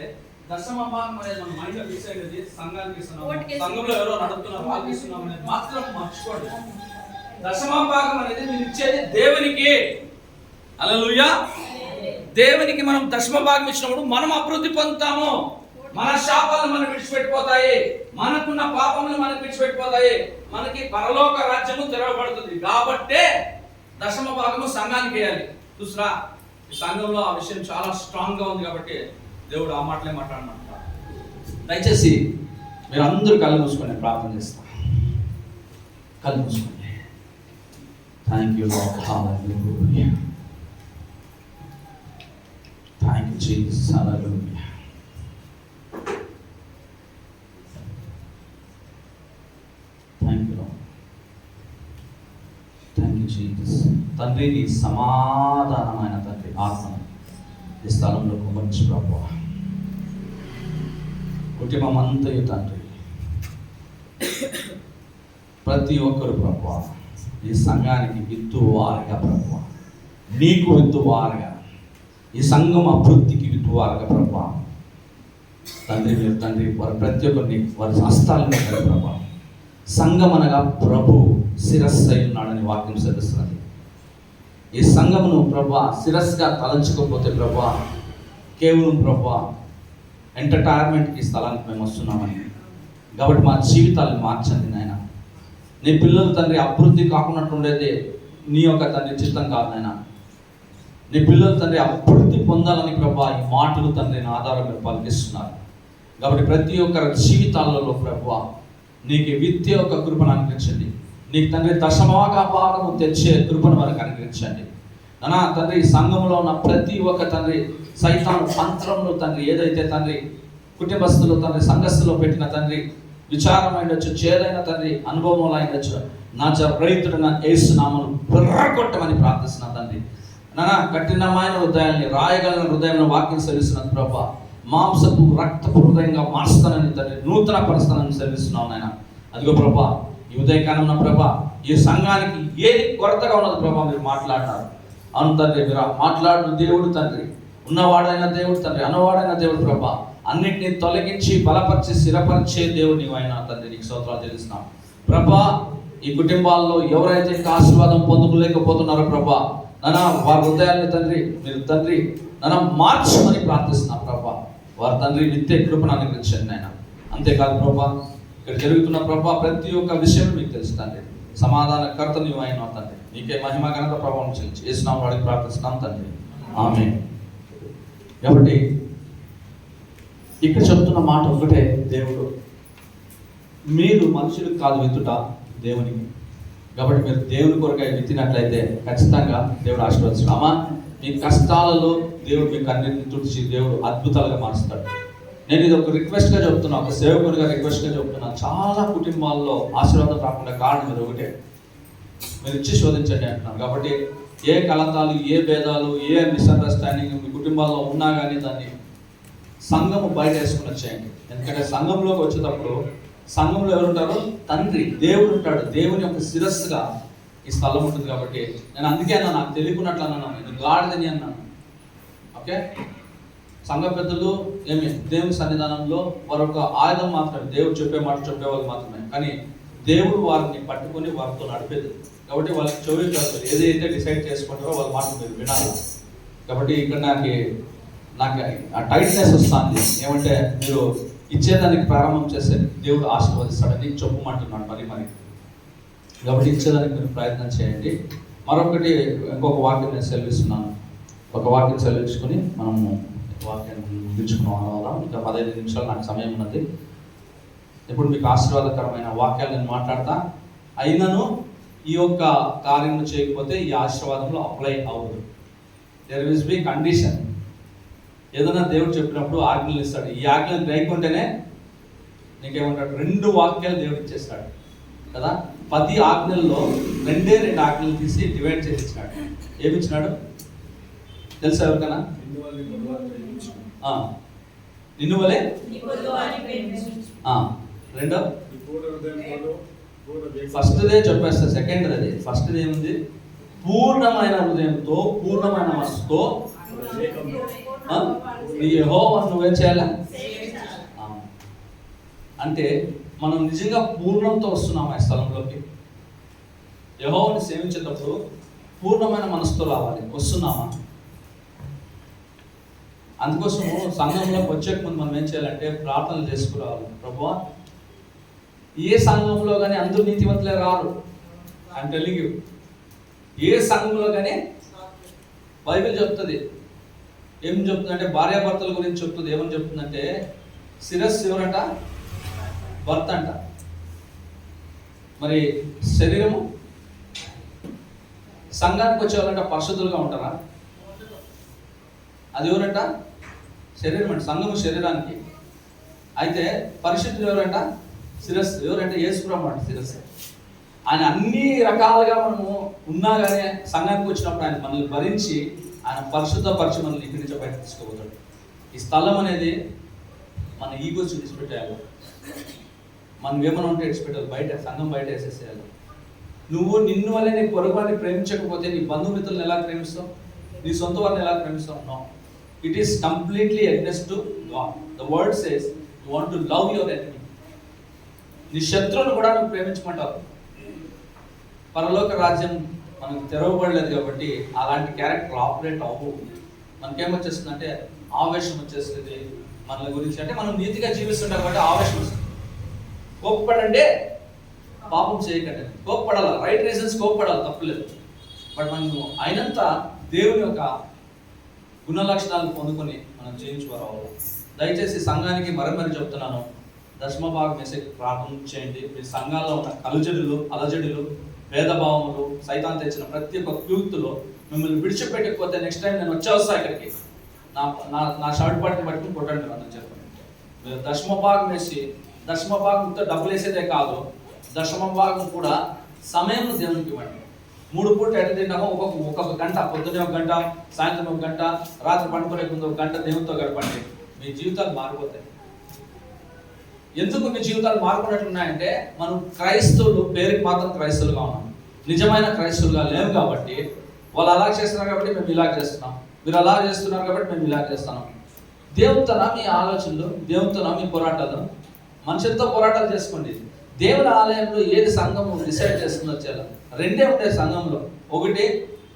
దశమ భాగం అనేది మన మైండ్ లో ఫిక్స్ అయ్యేది సంఘానికి ఇస్తున్నాం, ఓటుకేసి. సంఘంలో ఎవరో నడుపుతున్నారు వాళ్ళకి ఇస్తున్నాం అనేది మాత్రం మర్చిపోండి. దశమ భాగం అనేది మీరు ఇచ్చేది దేవునికి. హల్లెలూయా. దేవునికి మనం దశమ భాగం ఇచ్చినప్పుడు మనం అభివృద్ధి పొందుతాము. మన శాపాలు మనం విడిచిపెట్టిపోతాయి, మనకున్న పాపములు మనకు విడిచిపెట్టిపోతాయి, మనకి పరలోక రాజ్యము తెరవబడుతుంది. కాబట్టే దశమ భాగము సంఘానికి వేయాలి. చూసరా, ఈ సంఘంలో ఆ విషయం చాలా స్ట్రాంగ్ గా ఉంది కాబట్టి దేవుడు ఆ మాటలే మాట్లాడమంటారు. దయచేసి మీరు అందరూ కళ్ళు మూసుకొని ప్రార్థన చేస్తాం. కళ్ళు మూసుకోండి. Thank you lord. Hallelujah. Thank you Jesus. Hallelujah. Thank you lord. Thank you Jesus. తండ్రి, నీ సమాధానమైన తండ్రి ఆత్మను ఈ స్థలంలో కుమర్చి ప్రభువా, కుటుంబం అంతయు తండ్రి, ప్రతి ఒక్కరు ప్రభువా ఈ సంఘానికి విత్తువారుగా ప్రభువా, నీకు విత్తువారుగా, ఈ సంఘం అభివృద్ధికి విత్తువారుగా ప్రభువా తండ్రి, మీరు తండ్రి వారి ప్రతి ఒక్కరిని వారి హస్తాలను ప్రభువా, సంఘం అనగా ప్రభు శిరస్సు అయి ఉన్నాడని వాక్యం సెలవిస్తున్నది. ఈ సంఘమును ప్రభువా శిరస్సుగా తలంచుకోకపోతే ప్రభువా కేవలం ప్రభువా ఎంటర్టైన్మెంట్కి స్థలానికి మేము వస్తున్నామని. కాబట్టి మా జీవితాలను మార్చండి నాయన. నీ పిల్లలు తండ్రి అభివృద్ధి కాకుండా ఉండేది నీ యొక్క తండ్రి చిత్తం కాదు నాయన. నీ పిల్లలు తండ్రి అభివృద్ధి పొందాలని ప్రభువా ఈ మాటలు తండ్రి నా ఆధారం మీరు పలికిస్తున్నారు. కాబట్టి ప్రతి ఒక్కరి జీవితాలలో ప్రభువా నీకు విత్తే ఒక కృపను అనుగ్రహించండి. నీకు తండ్రి దశమగా భాగము తెచ్చే కృపను మనకు అనుగ్రహించండి నానా తండ్రి. ఈ సంఘంలో ఉన్న ప్రతి ఒక్క తండ్రి సైతాను తంత్రంలో తండ్రి ఏదైతే తండ్రి కుటుంబస్తులు తండ్రి సంఘస్థులో పెట్టిన తండ్రి విచారం అయిండొచ్చు, చేదైన తండ్రి అనుభవం అయిండొచ్చు, నా రైతుడిన యేసు నామమున బుర్రగొట్టమని ప్రార్థిస్తున్నా తండ్రి. నానా కఠినమైన హృదయాన్ని రాయగలిగిన హృదయంలో వాక్యం సెలవిస్తున్నది ప్రభా. మాంసపు రక్తపు హృదయంగా మార్చుతానని తండ్రి నూతన పరుస్తానని సెలవిస్తున్నావు నాయన. అదిగో ప్రభా ఈ ఉదయకాలంలో ప్రభా ఈ సంఘానికి ఏది కొరతగా ఉన్నది ప్రభా మీరు మాట్లాడినారు. అవును తండ్రి, మీరు మాట్లాడిన దేవుడు తండ్రి, ఉన్నవాడైన దేవుడు తండ్రి, అన్నవాడైన దేవుడు ప్రభా, అన్నిటినీ తొలగించి బలపరిచి స్థిరపరిచే దేవుడు నీవు అయినా తండ్రి. నీకు స్తోత్రాలు చెల్లిస్తున్నాం ప్రభా. ఈ కుటుంబాల్లో ఎవరైతే ఇంకా ఆశీర్వాదం పొందుకోలేకపోతున్నారో ప్రభా నానా వారి హృదయాన్ని తండ్రి మీరు తండ్రి నానా మార్చమని ప్రార్థిస్తున్నాం ప్రభా. వారి తండ్రి నిత్య కృపను అనుగ్రహించండి ఆయన. అంతేకాదు ప్రభా ఇక్కడ జరుగుతున్న ప్రభా ప్రతి ఒక్క విషయం మీకు తెలుసు తండ్రి. సమాధానకర్త నీవు అయినా తండ్రి. నీకే మహిమ ఘనత ప్రభావం చెల్లించి యేసునామ వాడికి ప్రార్థిస్తున్నాం తండ్రి. ఆమేన్. కాబట్టి ఇక్కడ చెప్తున్న మాట ఒకటే, దేవుడు మీరు మనుషులకు కాదు విత్తుట దేవునికి. కాబట్టి మీరు దేవుని కొరకై విత్తినట్లయితే ఖచ్చితంగా దేవుడు ఆశీర్వదిస్తాడు. అమ్మా మీ కష్టాలలో దేవుడు మీ కన్నీటిని తుడిచి దేవుడు అద్భుతాలుగా మారుస్తాడు. నేను ఇది ఒక రిక్వెస్ట్గా చెప్తున్నా, ఒక సేవకునిగా రిక్వెస్ట్గా చెప్తున్నా. చాలా కుటుంబాల్లో ఆశీర్వాదం రాకుండా కారణం మీరు ఒకటే, మీరు ఇచ్చి శోధించండి అంటున్నాను. కాబట్టి ఏ కలతాలు, ఏ భేదాలు, ఏ మిస్అండర్స్టాండింగ్ మీ కుటుంబాల్లో ఉన్నా కానీ దాన్ని సంఘము బయట వేసుకుని వచ్చేయండి. ఎందుకంటే సంఘంలోకి వచ్చేటప్పుడు సంఘంలో ఎవరుంటారు? తండ్రి, దేవుడు ఉంటాడు. దేవుని యొక్క శిరస్సుగా ఈ స్థలం ఉంటుంది. కాబట్టి నేను అందుకే అన్నా, నాకు తెలియకున్నట్లు అన్నాను, నేను గాడిదని అన్నాను. ఓకే, సంఘ పెద్దలు ఏమి దేవుని సన్నిధానంలో వారొక ఆయుధం మాత్రమే, దేవుడు చెప్పే మాట చెప్పేవాళ్ళు మాత్రమే. కానీ దేవుడు వారిని పట్టుకొని వారితో నడిపేది. కాబట్టి వాళ్ళకి చెవి కాదు, ఏదైతే డిసైడ్ చేసుకుంటారో వాళ్ళ మాట మీరు వినాలి. కాబట్టి ఇక్కడ నాకు ఆ టైట్నెస్ వస్తుంది. ఏమంటే మీరు ఇచ్చేదానికి ప్రారంభం చేస్తే దేవుడు ఆశీర్వదిస్తాడని చెప్పమంటున్నాడు మరి. కాబట్టి ఇచ్చేదానికి మీరు ప్రయత్నం చేయండి. మరొకటి, ఇంకొక వాక్యం నేను సెలవిస్తున్నాను. ఒక వాక్యం సెలవించుకొని మనము వాక్యాన్ని ముగించుకున్నాం. ఇంకా 15 నిమిషాలు నాకు సమయం ఉన్నది. ఇప్పుడు మీకు ఆశీర్వాదకరమైన వాక్యాలు నేను మాట్లాడతా. అయినను ఈ యొక్క కార్యం చేయకపోతే ఈ ఆశీర్వాదంలో అప్లై అవ్వదు. There will be condition. ఏదైనా దేవుడు చెప్పినప్పుడు ఆజ్ఞలు ఇస్తాడు. ఈ ఆజ్ఞలు గైకుంటేనే నీకేమంటాడు? 2 వాక్యాలు దేవుడు ఇచ్చేస్తాడు కదా. 10 ఆజ్ఞల్లో 2 ఆజ్ఞలు తీసి డివైడ్ చేసి ఇచ్చినాడు. ఏమి ఇచ్చినాడు తెలుసా ఎవరికైనా? నిన్ను వలే. రెండో ఫస్ట్దే చెప్పేస్తా, సెకండ్ అది. ఫస్ట్ది ఏముంది? పూర్ణమైన హృదయంతో, పూర్ణమైన మనసుతో నీ యెహోవాను నువ్వేం చేయాలా? అంటే మనం నిజంగా పూర్ణంతో వస్తున్నామా ఈ స్థలంలోకి? యెహోవాను సేవించేటప్పుడు పూర్ణమైన మనసుతో రావాలి. వస్తున్నామా? అందుకోసము సంఘంలోకి వచ్చే ముందు మనం ఏం చేయాలంటే ప్రార్థనలు చేసుకురావాలి. ప్రభువా, ఏ సంఘంలో కానీ అందరూ నీతివంతులే రారు. I'm telling you. ఏ సంఘంలో కానీ బైబిల్ చెప్తుంది. ఏం చెప్తుందంటే భార్యాభర్తల గురించి చెప్తుంది. ఏమని చెప్తుందంటే శిరస్సు ఎవరంట? భర్త అంట. మరి శరీరము, సంఘానికి వచ్చేవాళ్ళంట పరిశుద్ధులుగా ఉంటారా? అది ఎవరంట? శరీరం అంట. సంఘము శరీరానికి. అయితే పరిశుద్ధులు ఎవరంట? శిరస్సు. ఎవరంటే యేసుప్రభువు అంట శిరస్సు. ఆయన అన్ని రకాలుగా మనము ఉన్నా కానీ సంఘానికి వచ్చినప్పుడు ఆయన మనల్ని భరించి ఆయన పరిశుద్ధపరిచి మనల్ని ఇక్కడి నుంచి బయట తీసుకోబోతాడు. ఈ స్థలం అనేది మన ఈగోస్ విడిచిపెట్టేయాలి. మనం ఏమైనా ఉంటే విడిచిపెట్టాలి. బయట సంఘం బయట వేసేసేయాలి. నువ్వు నిన్ను వల్లే నీ పొరుగువారిని ప్రేమించకపోతే నీ బంధుమిత్రులను ఎలా ప్రేమిస్తావు? నీ సొంత వారిని ఎలా ప్రేమిస్తావు? No, it is completely against to God. The word says you want to love your enemy. నీ శత్రువును కూడా నువ్వు ప్రేమించమంటావు. పరలోక రాజ్యం మనకు తెరవబడలేదు కాబట్టి అలాంటి క్యారెక్టర్ ఆపరేట్ అవ్వవు. మనకేమొచ్చేస్తుందంటే ఆవేశం వచ్చేస్తుంది మన గురించి. అంటే మనం నీతిగా జీవిస్తుంటాం కాబట్టి ఆవేశం వస్తుంది. కోప్పడంటే పాపం చేయకండి, కోప్పడాల. రైట్ రీజన్స్ కోప్పడాలి, తప్పులేదు. బట్ మనం అయినంత దేవుని యొక్క గుణ లక్షణాలను పొందుకొని మనం చేయించుకోవాలి. దయచేసి సంఘానికి మరీ చెప్తున్నాను, దశమభాగం మెసేజ్ ప్రార్థన చేయండి. మీ సంఘాల్లో ఉన్న అలజడులు, భేదభావములు, సైతాన్ తెచ్చిన ప్రతి ఒక్క క్యూక్తులో మిమ్మల్ని విడిచిపెట్టకపోతే నెక్స్ట్ టైం నేను వచ్చేస్తా ఇక్కడికి, నా షర్ట్ పార్టీని పట్టుకుని కొట్టండి అని చెప్పండి. మీరు దశమభాగం వేసి, దశమభాగంతో డబ్బులు వేసేదే కాదు, దశమభాగం కూడా సమయం దేవునికి ఇవ్వండి. 3 పూట ఎట్లా తిన్నామో ఒక్కొక్క గంట, పొద్దున్నే 1 గంట, సాయంత్రం 1 గంట, రాత్రి పండుకునే ముందు 1 గంట దేవునితో గడపండి. మీ జీవితాలు మారిపోతాయి. ఎందుకు మీ జీవితాలు మారుకున్నట్లున్నాయంటే మనం క్రైస్తవులు పేరుకి మాత్రం క్రైస్తవులుగా ఉన్నాం, నిజమైన క్రైస్తవులుగా లేవు. కాబట్టి వాళ్ళు అలా చేస్తున్నారు కాబట్టి మేము ఇలా చేస్తున్నాం, మీరు అలా చేస్తున్నారు కాబట్టి మేము ఇలా చేస్తున్నాం. దేవునితోనా మీ ఆలోచనలు, దేవునితోనా మీ పోరాటాలు? మనుషులతో పోరాటాలు చేసుకోండి. దేవుని ఆలయంలో ఏది సంఘము డిసైడ్ చేస్తుందో చేయాలి. 2 ఉంటాయి సంఘంలో. ఒకటి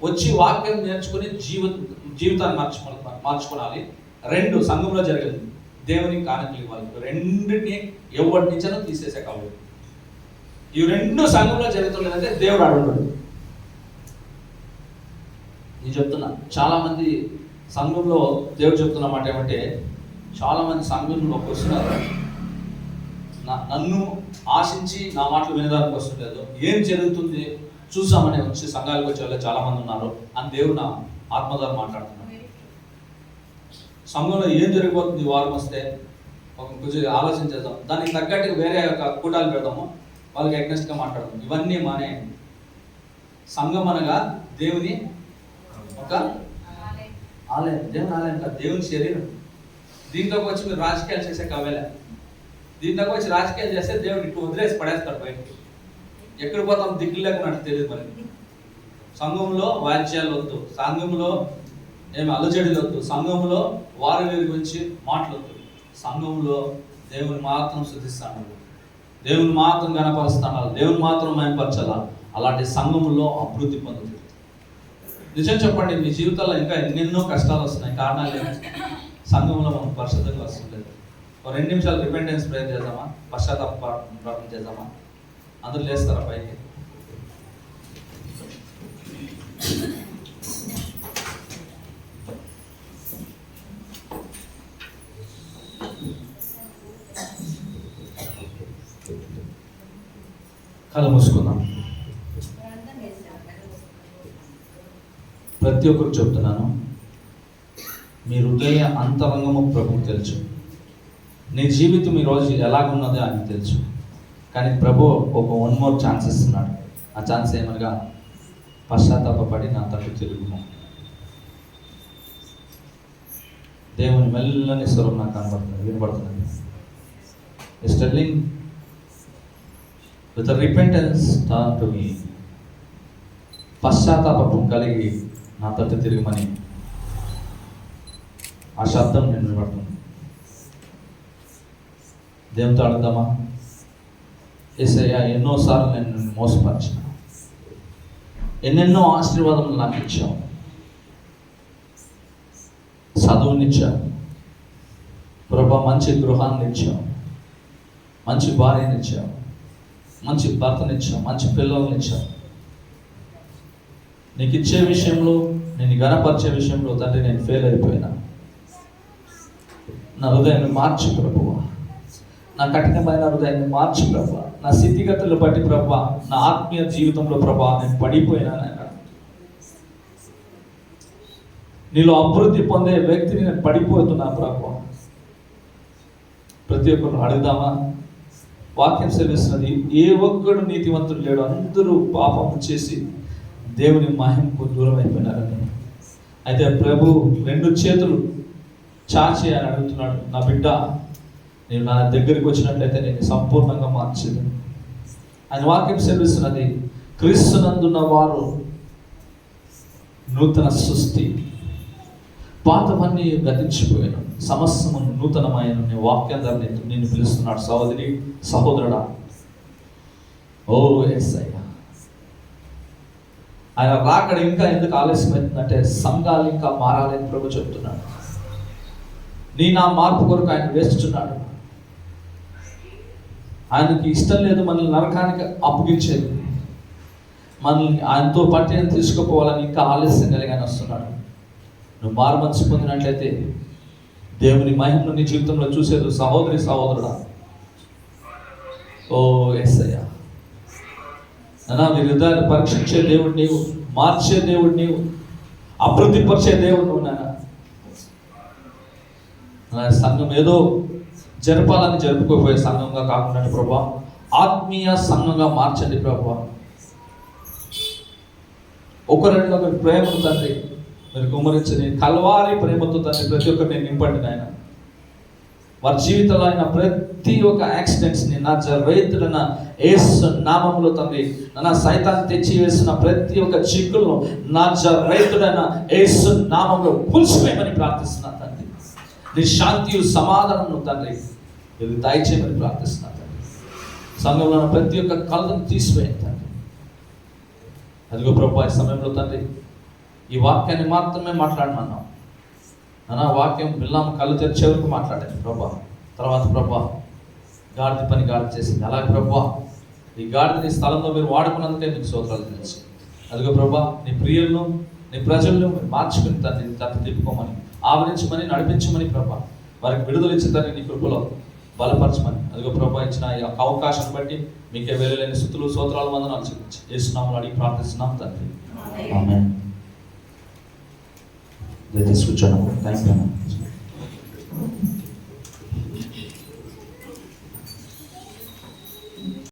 వచ్చి వాక్యం నేర్చుకుని జీవితాన్ని మార్చుకోవాలి. 2 సంఘంలో జరిగింది దేవునికి కానుకలు ఇవ్వాలి. 2ని ఎవరి నుంచో తీసేసే కావాలి. ఈ 2 సంఘంలో జరుగుతుందంటే దేవుడు అడుగుతాడు. నేను చెప్తున్నా, చాలా మంది సంఘంలో దేవుడు చెప్తున్న మాట ఏమంటే, చాలా మంది సంఘంలోకి వస్తున్నారు, నన్ను ఆశించి నా మాటలు వినడానికి వస్తుండలేదు, ఏం జరుగుతుంది చూసామని వచ్చి సంఘాలకు వచ్చే వాళ్ళు చాలా మంది ఉన్నారు అని దేవుడు ఆత్మ ద్వారా మాట్లాడుతున్నాను. సంఘంలో ఏం జరిగిపోతుంది ఈ వారం వస్తే ఒక కొంచెం ఆలోచన చేద్దాం, దానికి తగ్గట్టుగా వేరే ఒక కూటాలు పెడదాము, వాళ్ళకి అగ్నెస్ట్గా మాట్లాడదాం. ఇవన్నీ మానేయండి. సంఘం అనగా దేవుని ఒక ఆలయం, దేవుని ఆలయం కాదు, దేవుని శరీరం. దీంట్లోకి వచ్చి మీరు రాజకీయాలు చేసే కవేలే. దీంట్లోకి వచ్చి రాజకీయాలు చేస్తే దేవుడు ఇటు వదిలేసి పడేస్తాడు బయటకి. ఎక్కడ పోతాం దిక్కులు లేకున్నట్టు తెలియదు మనకి. సంఘంలో వాద్యాలు వద్దు, సంఘంలో ఏమి అలజడులు వద్దు, సంఘంలో వారి వీరి గురించి మాట్లాడద్దు. సంఘంలో దేవుని మాత్రం శుద్ధిస్తాను, దేవుని మాత్రం గణపరుస్తాను, దేవుని మాత్రం మయంపరచాలా. అలాంటి సంఘంలో అభివృద్ధి పొందుతుంది. నిజం చెప్పండి, మీ జీవితాల్లో ఇంకా ఎన్నెన్నో కష్టాలు వస్తున్నాయి. కారణాలు సంఘంలో మనం పరిశుద్ధంగా వస్తుండేది. ఒక 2 నిమిషాలు రిపెంటెన్స్ ప్రేయర్ చేద్దామా, పశ్చాత్తాప ప్రార్థన చేద్దామా? అందరూ లేస్తారా పైకి? కళ్ళు మూసుకుందాం. ప్రతి ఒక్కరు చెప్తున్నాను, మీ హృదయ అంతరంగము ప్రభుకు తెలుసు. నీ జీవితం ఈరోజు ఎలాగున్నదో ఆయనకు తెలుసు. కానీ ప్రభు ఒక 1 more ఛాన్స్ ఇస్తున్నాడు. ఆ ఛాన్స్ ఏమనగా పశ్చాత్తాపడి నా తట్టు తిరుగుము. దేవుని మెల్లని స్వరం నాకు కనబడుతుంది, వినబడుతుంది. It's telling with repentance turn to me. పశ్చాత్తాపం కలిగి నా తట్టు తిరిగమని ఆ శబ్దం నేను వినబడుతుంది. దేవునితో అడుగుదామా? యేసయ్యా, ఎన్నోసార్లు నేను నిన్ను మోసపరిచిన, ఎన్నెన్నో ఆశీర్వాదములు నాకు ఇచ్చావు. చదువునిచ్చావు ప్రభా, మంచి గృహాన్ని ఇచ్చావు, మంచి భార్యనిచ్చావు, మంచి భర్తనిచ్చావు, మంచి పిల్లల్ని ఇచ్చావు. నీకు ఇచ్చే విషయంలో, నేను గణపరిచే విషయంలో తండ్రి నేను ఫెయిల్ అయిపోయినా. నా హృదయాన్ని మార్చి ప్రభువా, నా కఠినమైన హృదయాన్ని మార్చి ప్రభా, నా స్థితిగతులు బట్టి ప్రభా, నా ఆత్మీయ జీవితంలో ప్రభా నేను పడిపోయినా. నీలో అభివృద్ధి పొందే వ్యక్తిని నేను పడిపోతున్నా ప్రభా. ప్రతి ఒక్కరు అడుగుదామా? వాక్యం సెలవిస్తున్నది, ఏ ఒక్కడు నీతివంతుడు లేడు, అందరూ పాపం చేసి దేవుని మహిమకు దూరం అయిపోయినారని. అయితే ప్రభు 2 చేతులు చాచి అని అడుగుతున్నాడు, నా బిడ్డ నేను నా దగ్గరికి వచ్చినట్లయితే నేను సంపూర్ణంగా మార్చేది. ఆయన వాక్యం సెలవిస్తున్నది, క్రీస్తునందున్న వారు నూతన సృష్టి, పాతవన్నీ గతించిపోయాను, సమస్తము నూతనమైన నీ వాక్యం ద్వారా నేను పిలుస్తున్నాడు. సహోదరి, సహోదరుడా, ఓ యేసయ్యా, ఆయన రాకడ ఇంకా ఎందుకు ఆలస్యమవుతుందంటే సంఘాలు ఇంకా మారాలని ప్రభు చెప్తున్నాడు. నా మార్పు కొరకు ఆయన వేస్తున్నాడు. ఆయనకి ఇష్టం లేదు మనల్ని నరకానికి అప్పగించేది. మనల్ని ఆయనతో పట్టి తీసుకుపోవాలని ఇంకా ఆలస్యం కలిగి ఆయన వస్తున్నాడు. నువ్వు మారు మనసు పొందినట్లయితే దేవుని మహిమను నీ జీవితంలో చూసేది. సహోదరి, సహోదరుడా, ఓ యేసయ్యా, నా మీ హృదయాన్ని పరీక్షించే దేవుడు నీవు, మార్చే దేవుడు నీవు, అభివృద్ధిపరిచే దేవుడు నువ్వు. నా సంఘం ఏదో జరపాలని జరుపుకోపోయే సంఘంగా కాకుండా ప్రభా, ఆత్మీయ సంఘంగా మార్చండి ప్రభా. ఒకరి ప్రేమను తండ్రి మీరు కుమ్మరించండి, కల్వారి ప్రేమతో తండ్రి ప్రతి ఒక్కరిని నింపండి నాయన. వారి జీవితంలో అయిన ప్రతి ఒక్క యాక్సిడెంట్స్ని నా జరైతుడైన యేసు నామములో తండ్రి, నా సైతాన్ని తెచ్చి వేసిన ప్రతి ఒక్క చిక్కులను నా జరైతుడైన యేసు నామంలో కూల్చివేయమని ప్రార్థిస్తున్నాను తండ్రి. నీ శాంతి సమాధానం తండ్రి మీరు దయచేయమని ప్రార్థిస్తున్నాను తండ్రి. సంఘంలో ప్రతి ఒక్క కళ్ళను తీసివేయండి తండ్రి. అదిగో ప్రభా, ఈ సమయంలో తండ్రి ఈ వాక్యాన్ని మాత్రమే మాట్లాడమన్నాం. నా వాక్యం పిల్లం కళ్ళు తెరిచే వరకు మాట్లాడండి ప్రభా. తర్వాత ప్రభా, గాడిద పని గాడిద చేసింది. అలాగే ప్రభా, ఈ గాడిదని స్థలంలో మీరు వాడుకున్నందుకే మీకు స్తోత్రాలు తెలుసు. అదిగో ప్రభా, నీ ప్రియులను నీ ప్రజలను మీరు మార్చుకుని తండ్రి తట్టు తిప్పుకోమని, ఆవరించమని, నడిపించమని ప్రభా, వారికి విడుదల ఇచ్చిన తండ్రి నీ కృపలో బలపరచమని. అదిగో ప్రభా, ఇచ్చిన ఈ అవకాశాన్ని బట్టి మీకే వెళ్ళలేని స్తుతులు, స్తోత్రాలు, వందనాలు చెల్లించి యేసు నామములో అడిగి ప్రార్థిస్తున్నాం తండ్రి. ఆమేన్. దయచేసి కూర్చోండి. Thank you.